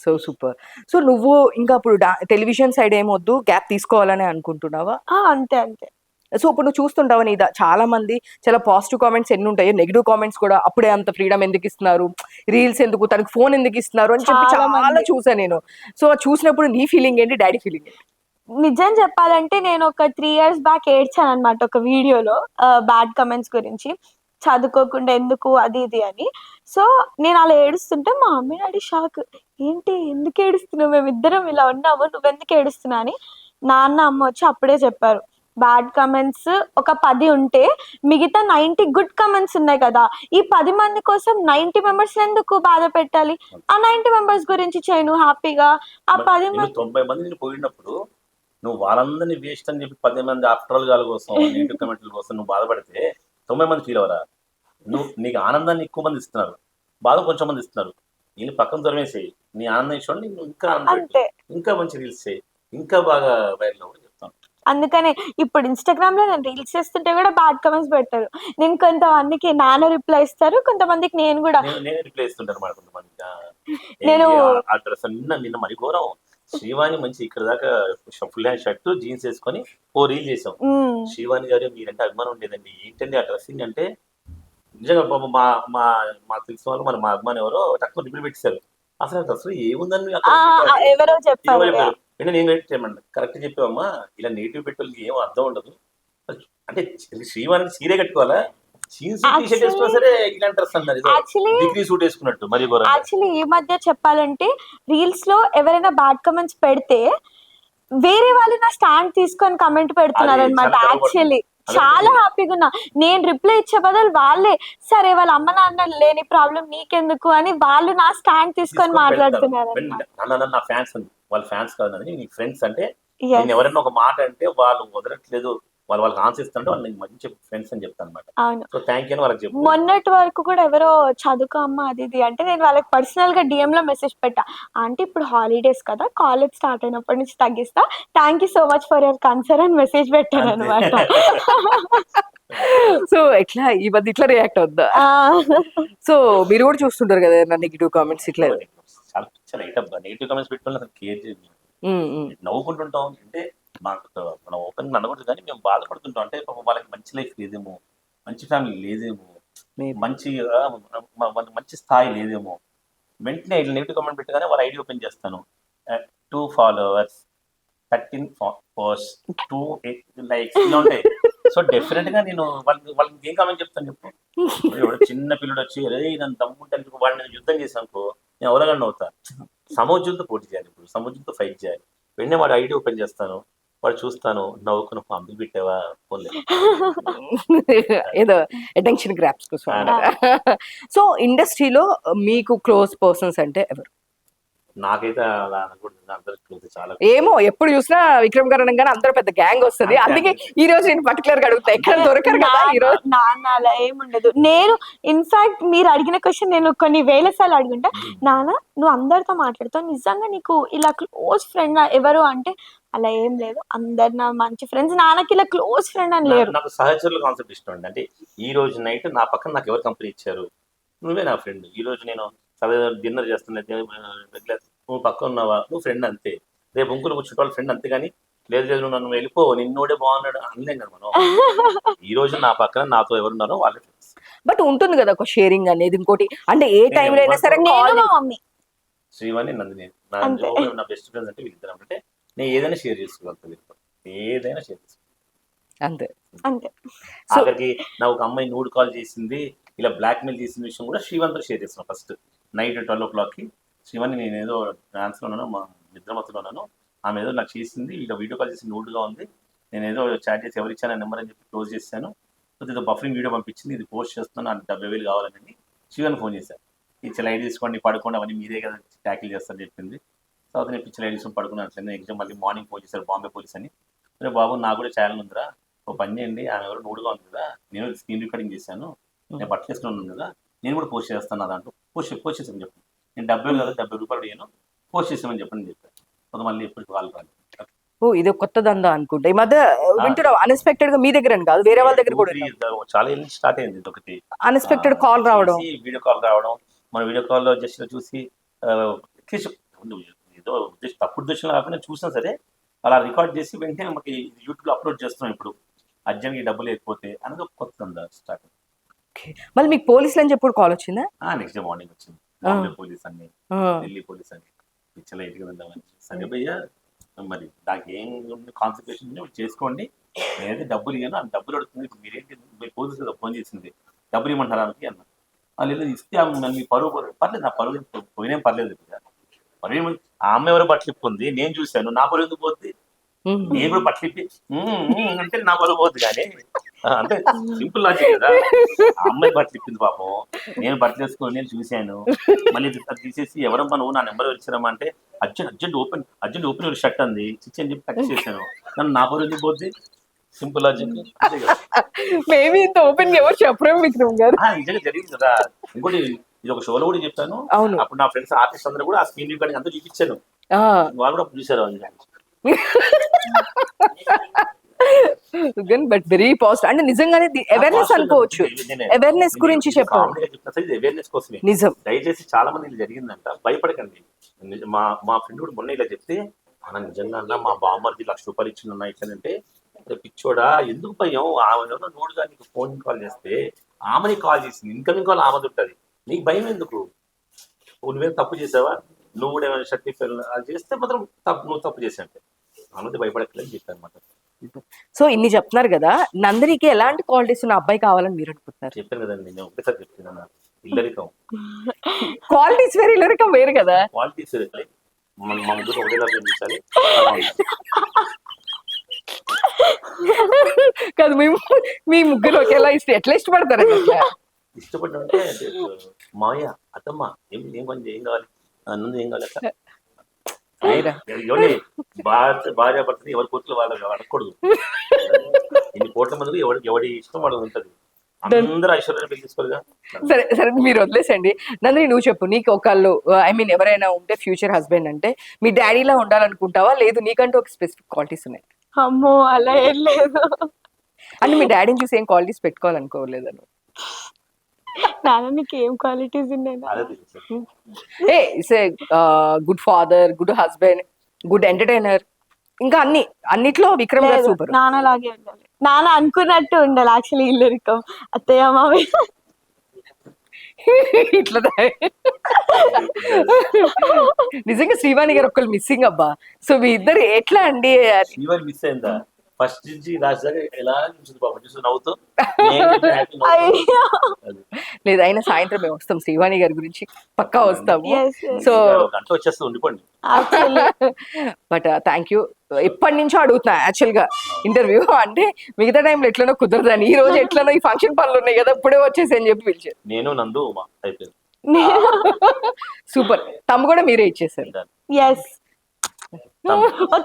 So super. సో నువ్వు ఇంకా అప్పుడు టెలివిజన్ సైడ్ ఏమొద్దు, గ్యాప్ తీసుకోవాలని అనుకుంటున్నావా? అంతే అంతే. సో ఇప్పుడు నువ్వు చూస్తుంటావా నీ చాలా మంది చాలా పాజిటివ్ కామెంట్స్ ఎన్ని ఉంటాయో, నెగిటివ్ కామెంట్స్ కూడా అప్పుడే అంత ఫ్రీడమ్ ఎందుకు ఇస్తున్నారు, రీల్స్ ఎందుకు, తనకి ఫోన్ ఎందుకు ఇస్తున్నారు అని చెప్పి చాలా చాలా మంది. చూసాను నేను. సో చూసినప్పుడు నీ ఫీలింగ్ ఏంటి, డాడీ ఫీలింగ్ ఏంటి? నిజం చెప్పాలంటే నేను ఒక 3 years బ్యాక్ ఏడ్చాను అనమాట ఒక వీడియోలో, బ్యాడ్ కమెంట్స్ గురించి, చదువుకోకుండా ఎందుకు అది ఇది అని. సో నేను అలా ఏడుస్తుంటే మా మమ్మీ డాడీ షాక్, ఏంటి ఎందుకు ఏడుస్తున్నావు, మేమిద్దరం ఇలా ఉన్నాము నువ్వెందుకు ఏడుస్తున్నా అని. నాన్న అమ్మ వచ్చి అప్పుడే చెప్పారు, బ్యాడ్ కమెంట్స్ ఒక 10 ఉంటే మిగతా 90 గుడ్ కమెంట్స్ ఉన్నాయి కదా, ఈ 10 మంది కోసం 90 మెంబర్స్ ఎందుకు బాధ పెట్టాలి, ఆ 90 మెంబర్స్ గురించి చేయను హ్యాపీగా, ఆ 10 మంది 90 మంది నేను పోయినప్పుడు నువ్వు వాళ్ళందరినీ వేస్ట్ అని చెప్పి 10 మంది ఆఫ్టర్ గాల కోసం నెగిటివ్ కమెంట్ల కోసం నువ్వు బాధపడితే 90 మంది ఫీల్ అవరా? నీకు ఆనందాన్ని ఎక్కువ మంది ఇస్తున్నారు, బాధ కొంచెం మంది ఇస్తున్నారు. నేను పక్కన దూరమేసేయి, నీ ఆనందం ఇచ్చుకోండి, నువ్వు ఇంకా ఆనందం పెట్టు, అంతే. ఇంకా మంచి రీల్స్ చేయి, ఇంకా బాగా వైరల్ అవ్వని చెప్తాను. అందుకనే ఇప్పుడు ఇన్స్టాగ్రామ్ లో నేను రీల్స్ చేస్తుంటే కూడా బ్యాడ్ కమెంట్స్ పెడతారు. నేను కొంతమందికి నాన్న రిప్లై ఇస్తారు, కొంతమందికి నేను కూడా. నేనే రిప్లై ఇస్తుంటాను అనమాట కొంతమంది. నేను ఆ డ్రెస్ నిన్న మరి ఘోరం. శ్రీవాణి మంచి ఇక్కడ దాకా ఫుల్ హ్యాండ్ షర్ట్ జీన్స్ వేసుకొని ఓ రీల్ చేసాం. శ్రీవాణి గారు మీరంటే అభిమానం ఉండేదండి, ఏంటండి ఆ డ్రెస్సింగ్ అంటే, నిజంగా పాపం మా మా మాకు తెలిసిన వాళ్ళు మా అభిమాని ఎవరో తక్కువ రిప్లై పెట్టేశారు. అసలు ఆ డ్రెస్ ఏముందని ఎవరో చెప్పారు. అంటే నేను చేయమండి, కరెక్ట్ చెప్పావమ్మా, ఇలా నెగిటివ్ పెట్టడానికి ఏం అర్థం ఉండదు. అంటే శ్రీవాణి సీరే కట్టుకోవాలా, జీన్స్ టీ షర్ట్ వేసుకున్నా సరే ఇలాంటి డ్రెస్ అన్నారు, డిగ్రీ సూట్ వేసుకున్నట్టు మరి ఘోరంగా. యాక్చువల్లీ ఈ మధ్య చెప్పాలంటే రీల్స్ లో ఎవరైనా బ్యాడ్ కమెంట్స్ పెడితే వేరే వాళ్ళు నా స్టాండ్ తీసుకొని కమెంట్ పెడుతున్నారు అనమాట. యాక్చువల్లీ చాలా హ్యాపీగా ఉన్నా, నేను రిప్లై ఇచ్చే బదులు వాళ్ళే, సరే వాళ్ళ అమ్మ నాన్న లేని ప్రాబ్లం నీకెందుకు అని వాళ్ళు నా స్టాండ్ తీసుకొని మాట్లాడుతున్నారు. నా ఫ్యాన్స్ వాళ్ళ ఫ్యాన్స్ కాదు, నీకు ఫ్రెండ్స్ అంటే నేను ఎవరైనా ఒక మాట అంటే వాళ్ళు వదలట్లేదు, వాళ్ళకి ఆన్సర్ ఇస్తుంటే వాళ్ళు మంచి ఫ్రెండ్స్ అని చెప్తాను అనమాట. అవును. సో థ్యాంక్ యూ అని వాళ్ళకి చెప్పు. మొన్నటి వరకు కూడా ఎవరో చదువుకో అమ్మ అది ఇది అంటే నేను వాళ్ళకి పర్సనల్ గా డిఎం లో మెసేజ్ పెట్టా, అంటే ఇప్పుడు హాలిడేస్ కదా కాలేజ్ స్టార్ట్ అయినప్పటి నుంచి తగ్గిస్తా, thank you so much for your concern అని మెసేజ్ పెట్టాను అనమాట. సో ఎట్లా ఈ మధ్య ఇట్లా రియాక్ట్ అవుద్దా? సో మీరు కూడా చూస్తుంటారు కదా నెగిటివ్ కామెంట్స్ ఇట్లా? చాలా చాలా నెగిటివ్ కామెంట్స్ పెట్టుకుని అసలు కేర్ చేయదు, నవ్వుకుంటుంటాం. అంటే మాకు మనం ఓపెన్ అనకూడదు కానీ మేము బాధపడుతుంటాం. అంటే పాపం వాళ్ళకి మంచి లైఫ్ లేదేమో, మంచి ఫ్యామిలీ లేదేమో, మంచి స్థాయి లేదేమో, వెంటనే ఇట్లా నెగిటివ్ కామెంట్ పెట్టగానే వాళ్ళ ఐడి ఓపెన్ చేస్తాను, 2 followers, 13 posts, 2 likes ఇలా ఉంటాయి. సో డెఫినెట్ గా నేను వాళ్ళకి ఏం కామెంట్ చెప్తాను చెప్పు. చిన్న పిల్లడు వచ్చి అరే నన్ను తమ్ముంటే వాడిని యుద్ధం చేసానుకో నేను ఎవరగండి అవుతా. సముద్రంతో పోటీ చేయాలి, ఇప్పుడు సముద్రంతో ఫైట్ చేయాలి. వెంటనే వాడు ఐడి ఓపెన్ చేస్తాను, వాడు చూస్తాను, నవ్వుకుని పంపి పెట్టావా పోలే ఏదో అటెన్షన్ గ్రాప్స్ కోసం. సో ఇండస్ట్రీలో మీకు క్లోజ్ పర్సన్స్ అంటే ఎవరు? నాకైతే అలా అనకూడదు, అందరూ క్లోజ్, చాలా ఏమో ఎప్పుడు చూసినా విక్రమ్ గారు అనగానే అందరూ పెద్ద గ్యాంగ్ వస్తుంది, అందుకే ఈ రోజు నేను పర్టికులర్ గా అడుగుతా, ఎక్కడ దొరకరు కదా ఈ రోజు. నాన్న అలా ఏముండదు. నేను ఇన్ఫాక్ట్ మీరు అడిగిన క్వశ్చన్ నేను కొన్ని వేల సార్లు అడుగుంటా, నాన్న నువ్వు అందరితో మాట్లాడుతావు, నిజంగా నీకు ఇలా క్లోజ్ ఫ్రెండ్ ఎవరు అంటే అలా ఏం లేదు, అందరు నా మంచి ఫ్రెండ్స్, నాన్నకి ఇలా క్లోజ్ ఫ్రెండ్ అని లేరు. నాకు సహచరుల కాన్సెప్ట్ ఇష్టం అండి. అంటే ఈ రోజు నైట్ నా పక్కన నాకు ఎవరు కంపెనీ ఇచ్చారు, నువ్వే నా ఫ్రెండ్. ఈ రోజు నేను డిన్నర్ చేస్తున్నా, నువ్వు పక్కన ఉన్నావా, నువ్వు ఫ్రెండ్ అంతే. రేపు ఇంకులు కూర్చుంటే వాళ్ళ ఫ్రెండ్ అంతే, కానీ లేదు లేదు నువ్వు నన్ను వెళ్ళిపో నిన్నోడే బాగున్నాడు అనలేం కదా మనం. ఈ రోజు నా పక్కన నాతో ఎవరున్నారో వాళ్ళే ఫ్రెండ్స్. బట్ ఉంటుంది కదా ఒక షేరింగ్ అనేది, ఇంకోటి అంటే ఏ టైంలో అయినా సరే. నేను మా మమ్మీ శ్రీవాణి నందిని నా బెస్ట్ ఫ్రెండ్స్ అంటే వీళ్ళిద్దరం. అంటే నేను ఏదైనా షేర్ చేసుకోగలుగుతాను, ఏదైనా షేర్ చేసుకోగలుగుతాను అంతే అంతే. ఆఖరికి నా ఒక అమ్మాయి నూడ్ కాల్ చేసింది, ఇలా బ్లాక్ మెయిల్ చేసిన విషయం కూడా శ్రీవాణితో షేర్ చేస్తున్నాను. ఫస్ట్ నైట్ 12 o'clockకి శ్రీవాణి నేను ఏదో డాన్స్లో ఉన్నాను, మా నిద్రమత్తులో ఉన్నాను, ఆమె ఏదో నాకు చేసింది, ఇలా వీడియో కాల్ చేసి నూడ్గా ఉంది, నేను ఏదో చాట్ చేసి ఎవరు ఇచ్చాను నెంబర్ అని చెప్పి క్లోజ్ చేశాను. ఏదో బఫరింగ్ వీడియో పంపించింది, ఇది పోస్ట్ చేస్తున్నాను, నాకు 70,000 కావాలని శ్రీవాణి ఫోన్ చేశాను. ఇచ్చి లైట్ తీసుకోండి పడుకోండి అవన్నీ మీరే కదా ట్యాకిల్ చేస్తారని చెప్పింది. సో అతను ఇప్పించి లైట్ తీసుకొని పడుకున్నాను. అట్లనే ఎగ్జామ్ మళ్ళీ మార్నింగ్ ఫోన్ చేశారు బాంబే పోలీస్ అని. అరే బాబు నాకు కూడా ఛానల్ ఉందిరా, ఒక పని చేయండి, ఆమె ఎవరు నూడుగా ఉంది కదా, నేను స్క్రీన్ రికార్డింగ్ చేశాను, నేను బట్టలు వేసుకున్నాను కదా, నేను కూడా పోస్ట్ చేస్తాను దాంట్లో పోస్ట్ చేసామని చెప్పాను. నేను 70,000 కదా 70 రూపాయలు అడిగాను, పోస్ట్ చేసామని చెప్పండి చెప్పాను. మళ్ళీ ఇప్పుడు వాళ్ళు రాలేదు. ఓ ఇది ఒక కొత్త దందా అనుకుంటా ఈ మధ్య వింటున్నావు అన్ఎక్స్పెక్టెడ్ గా మీ దగ్గర అని కాదు వేరే వాళ్ళ దగ్గర కూడా చాలా ఏళ్ళు స్టార్ట్ అయింది ఇది ఒకటి అన్ఎక్స్పెక్టెడ్ కాల్ రావడం వీడియో కాల్ రావడం, మన వీడియో కాల్ లో జస్ట్ చూసి ఏదో తప్పుడు దృశ్యంలో కాకుండా చూసినా సరే అలా రికార్డ్ చేసి వెంటనే మనకి యూట్యూబ్ లో అప్లోడ్ చేస్తున్నాం. ఇప్పుడు అర్జెంట్ కి డబ్బులు లేకపోతే అనేది ఒక కొత్త దందా స్టార్ట్. మళ్ళీ మీకు పోలీసులు అని చెప్పి కాల్ వచ్చిందా? నెక్స్ట్ డే మార్నింగ్ వచ్చింది బాంబే పోలీస్ అని, ఢిల్లీ పోలీస్ అని. పిచ్చ లైట్ గా వెళ్దామని సరే భయ్యా మరి దానికి ఏం కాన్సన్ట్రేషన్ చేసుకోండి, నేనైతే డబ్బులు ఇవ్వను, ఆ డబ్బులు అడుగుతుంది. ఇప్పుడు మీరేంటి మీ పోలీసులు ఫోన్ చేసింది డబ్బులు ఇవ్వమంటారా అని అన్న. వాళ్ళు ఏదో ఇస్తే మీ పరువు పర్లేదు, నా పరువు పోయినేం పర్లేదు. పరువు ఆ అమ్మాయి ఎవరో బట్టలు ఇప్పుకుంది, నేను చూశాను, నా పరువు ఎందుకు పోద్ది? నేను కూడా బట్టలు ఇప్పి అంటే నా పరువు పోద్ది. కానీ అంటే సింపుల్ లాజిక్ కదా. ఆ అమ్మాయి బట్టలు ఇప్పింది పాపం, నేను బట్టలు వేసుకొని నేను చూశాను, మళ్ళీ తీసేసి ఎవరమ్మా నువ్వు నా నెంబర్ వచ్చారమ్మా అంటే అర్జెంట్ ఓపెన్ షర్ట్ అంది చిచ్చి అని చెప్పి కట్ చేశాను. నన్ను నా పరువు ఎందుకు పోద్ది? Simple logic. మేబీ ఇంత ఓపెన్ గా ఎవరు చెప్పడం విక్రమ్ గారు. నిజంగా జరిగింది కదా. ఇంకోటి ఇది ఒక షోలో కూడా చెప్పాను. అవును. అప్పుడు నా ఫ్రెండ్స్ ఆర్టిస్ట్ అందరూ కూడా ఆ స్క్రీన్ రికార్డింగ్ అంతా చూపించాను, వాళ్ళు కూడా చూసారు. బట్ వెరీ పాజిటివ్ అంటే నిజంగానే అవేర్నెస్ అనుకోవచ్చు. అవేర్నెస్ గురించి చెప్పాను, అవేర్నెస్ కోసమే. నిజం. దయచేసి చాలా మంది ఇలా జరిగిందంట, భయపడకండి. మా ఫ్రెండ్ కూడా మొన్న ఇలా చెప్తే అన్న నిజంగా అన్న మా బామ్మర్ది ₹1,00,000 ఇచ్చిందన్న ఇట్లనంటే పిచ్చోడా ఎందుకు భయం, ఆమె నోడుగా నీకు ఫోన్ కాల్ చేస్తే ఆమెని కాల్ చేసింది, ఇన్కమింగ్ కాల్ ఆమెది ఉంటుంది, నీకు భయం ఎందుకు? నువ్వేం తప్పు చేసావా, నువ్వు కూడా ఏమైనా సర్టిఫికేట్ అది చేస్తే మాత్రం నువ్వు తప్పు చేసావంటే ఆమెది భయపడక్కలని చెప్పాను అనమాట. సో ఇన్ని చెప్తున్నారు కదా, నందినికి ఎలాంటి క్వాలిటీస్ ఉన్న అబ్బాయి కావాలని మీరు అనుకుంటున్నారు? చెప్పాను కదండి, నేను ఒకటేసారి చెప్తున్నాను, ఇల్లరికం. క్వాలిటీస్ వేరు, ఇల్లరికం వేరు కదా. క్వాలిటీస్ మా ముగ్గురు ఒకటేలా ప్రేమించాలి కాదు. మీ ముగ్గురు ఒకేలా ఎట్లా ఇష్టపడతారండి? ఇష్టపడ్డంటే మాయ అత్తమ్మ ఏం పని ఏం కావాలి అన్నది ఏం కావాలి అట్లా భార్య భర్తని ఎవరి కోట్లు వాళ్ళు అడగకూడదు. ఇన్ని కోట్ల మందికి ఎవడి ఇష్టం వాళ్ళకి ఉంటది. అందరూ ఐశ్వర్యాన్ని పెంచుకోరుగా. సరే సరే మీరు వదిలేసండి. నందిని నువ్వు చెప్పు, నీకు ఒకళ్ళు ఎవరైనా ఉంటే ఫ్యూచర్ హస్బెండ్ అంటే మీ డాడీలా ఉండాలనుకుంటావా, లేదు నీకంటూ ఒక స్పెసిఫిక్ క్వాలిటీస్ ఉన్నాయి? అమ్మో అలా ఏం లేదు. అంటే మీ డాడీని చూసి ఏం క్వాలిటీస్ పెట్టుకోవాలనుకోలేదు? నాన్న నీకు ఏం క్వాలిటీస్ ఉన్నాయి? Good father, good husband, good entertainer, ఇంకా అన్నిట్లో విక్రమ్ గారు సూపర్. నాన్న లాగే ఉండాలి, నాన్న అనుకున్నట్టు ఉండాలి. యాక్చువల్లీ ఇల్లరికం అత్తయ్య మామయ్య ఇట్లా నిజంగా శ్రీవాణి గారు ఒకళ్ళు మిస్సింగ్ అబ్బా. సో మీ ఇద్దరు ఎట్లా అండి? శ్రీవాణి మిస్ అయిందా? ఫస్ట్ నుంచి లాస్ట్ దాకా ఎలా చూసింది పాపం, చూసి నవ్వుతూ. లేదు అయినా సాయంత్రం మేము వస్తాం, శ్రీవాణి గారి గురించి పక్కా వస్తాము. సో గంట వచ్చేస్తూ ఉండిపోండి. But thank you. ఎప్పటి నుంచో అడుగుతున్నా యాక్చువల్ గా ఇంటర్వ్యూ, అంటే మిగతా టైంలో ఎట్లనో కుదరదని, ఈ రోజు ఎట్లనో ఈ ఫంక్షన్ పనులు ఉన్నాయి కదా ఇప్పుడే వచ్చేసి అని చెప్పి పిలిచారు. నేను నందు అయిపోయింది. సూపర్. తమ్ము కూడా మీరే ఇచ్చేసారు. ఎస్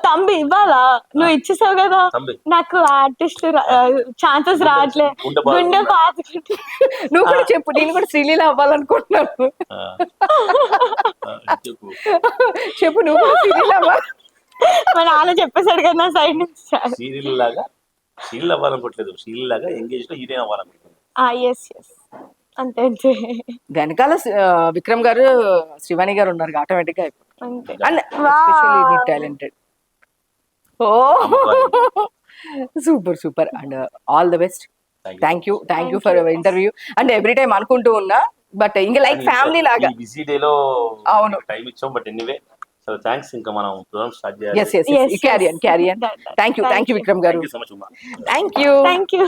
తంబి ఇవ్వాలా? నువ్వు ఇచ్చేసావు కదా, నాకు ఆర్టిస్ట్ ఛాన్సెస్ రావట్లే. గుండె పాతుకుంటే నువ్వు కూడా చెప్పు, నేను కూడా శ్రీలీల అవ్వాలనుకుంటున్నాను. చెప్పు నువ్వు కూడా శ్రీలీల అవ్వాలి. మా నాన్న చెప్పేశాడు కదా నా సైడ్ నుంచి. సీరియల్ లాగా సీరియల్ అవ్వాలనుకోవట్లేదు, సీరియల్ లాగా ఎంగేజ్ లో హీరోయిన్ అవ్వాలనుకుంటున్నాను. ఎస్ అంతే అంతే. వెనకాల విక్రమ్ గారు శ్రీవాణి గారు ఉన్నారు, ఆటోమేటిక్ గా అయిపోతుంది. Talented. Oh super super and all the best. Thank you for interview. అంటే ఎవ్రీ టైం అనుకుంటూ ఉన్నా, బట్ ఇంకా లైక్ ఫ్యామిలీ లాగా. బిజీ డే లో అవును టైం ఇచ్చాం, బట్ ఎనీవే సో థ్యాంక్స్. ఇంకా మనం ప్రోగ్రామ్ స్టార్ట్ చేయాలి. yes. Carry on. Thank you Vikram గారు. Thank you so much, Uma. Thank you.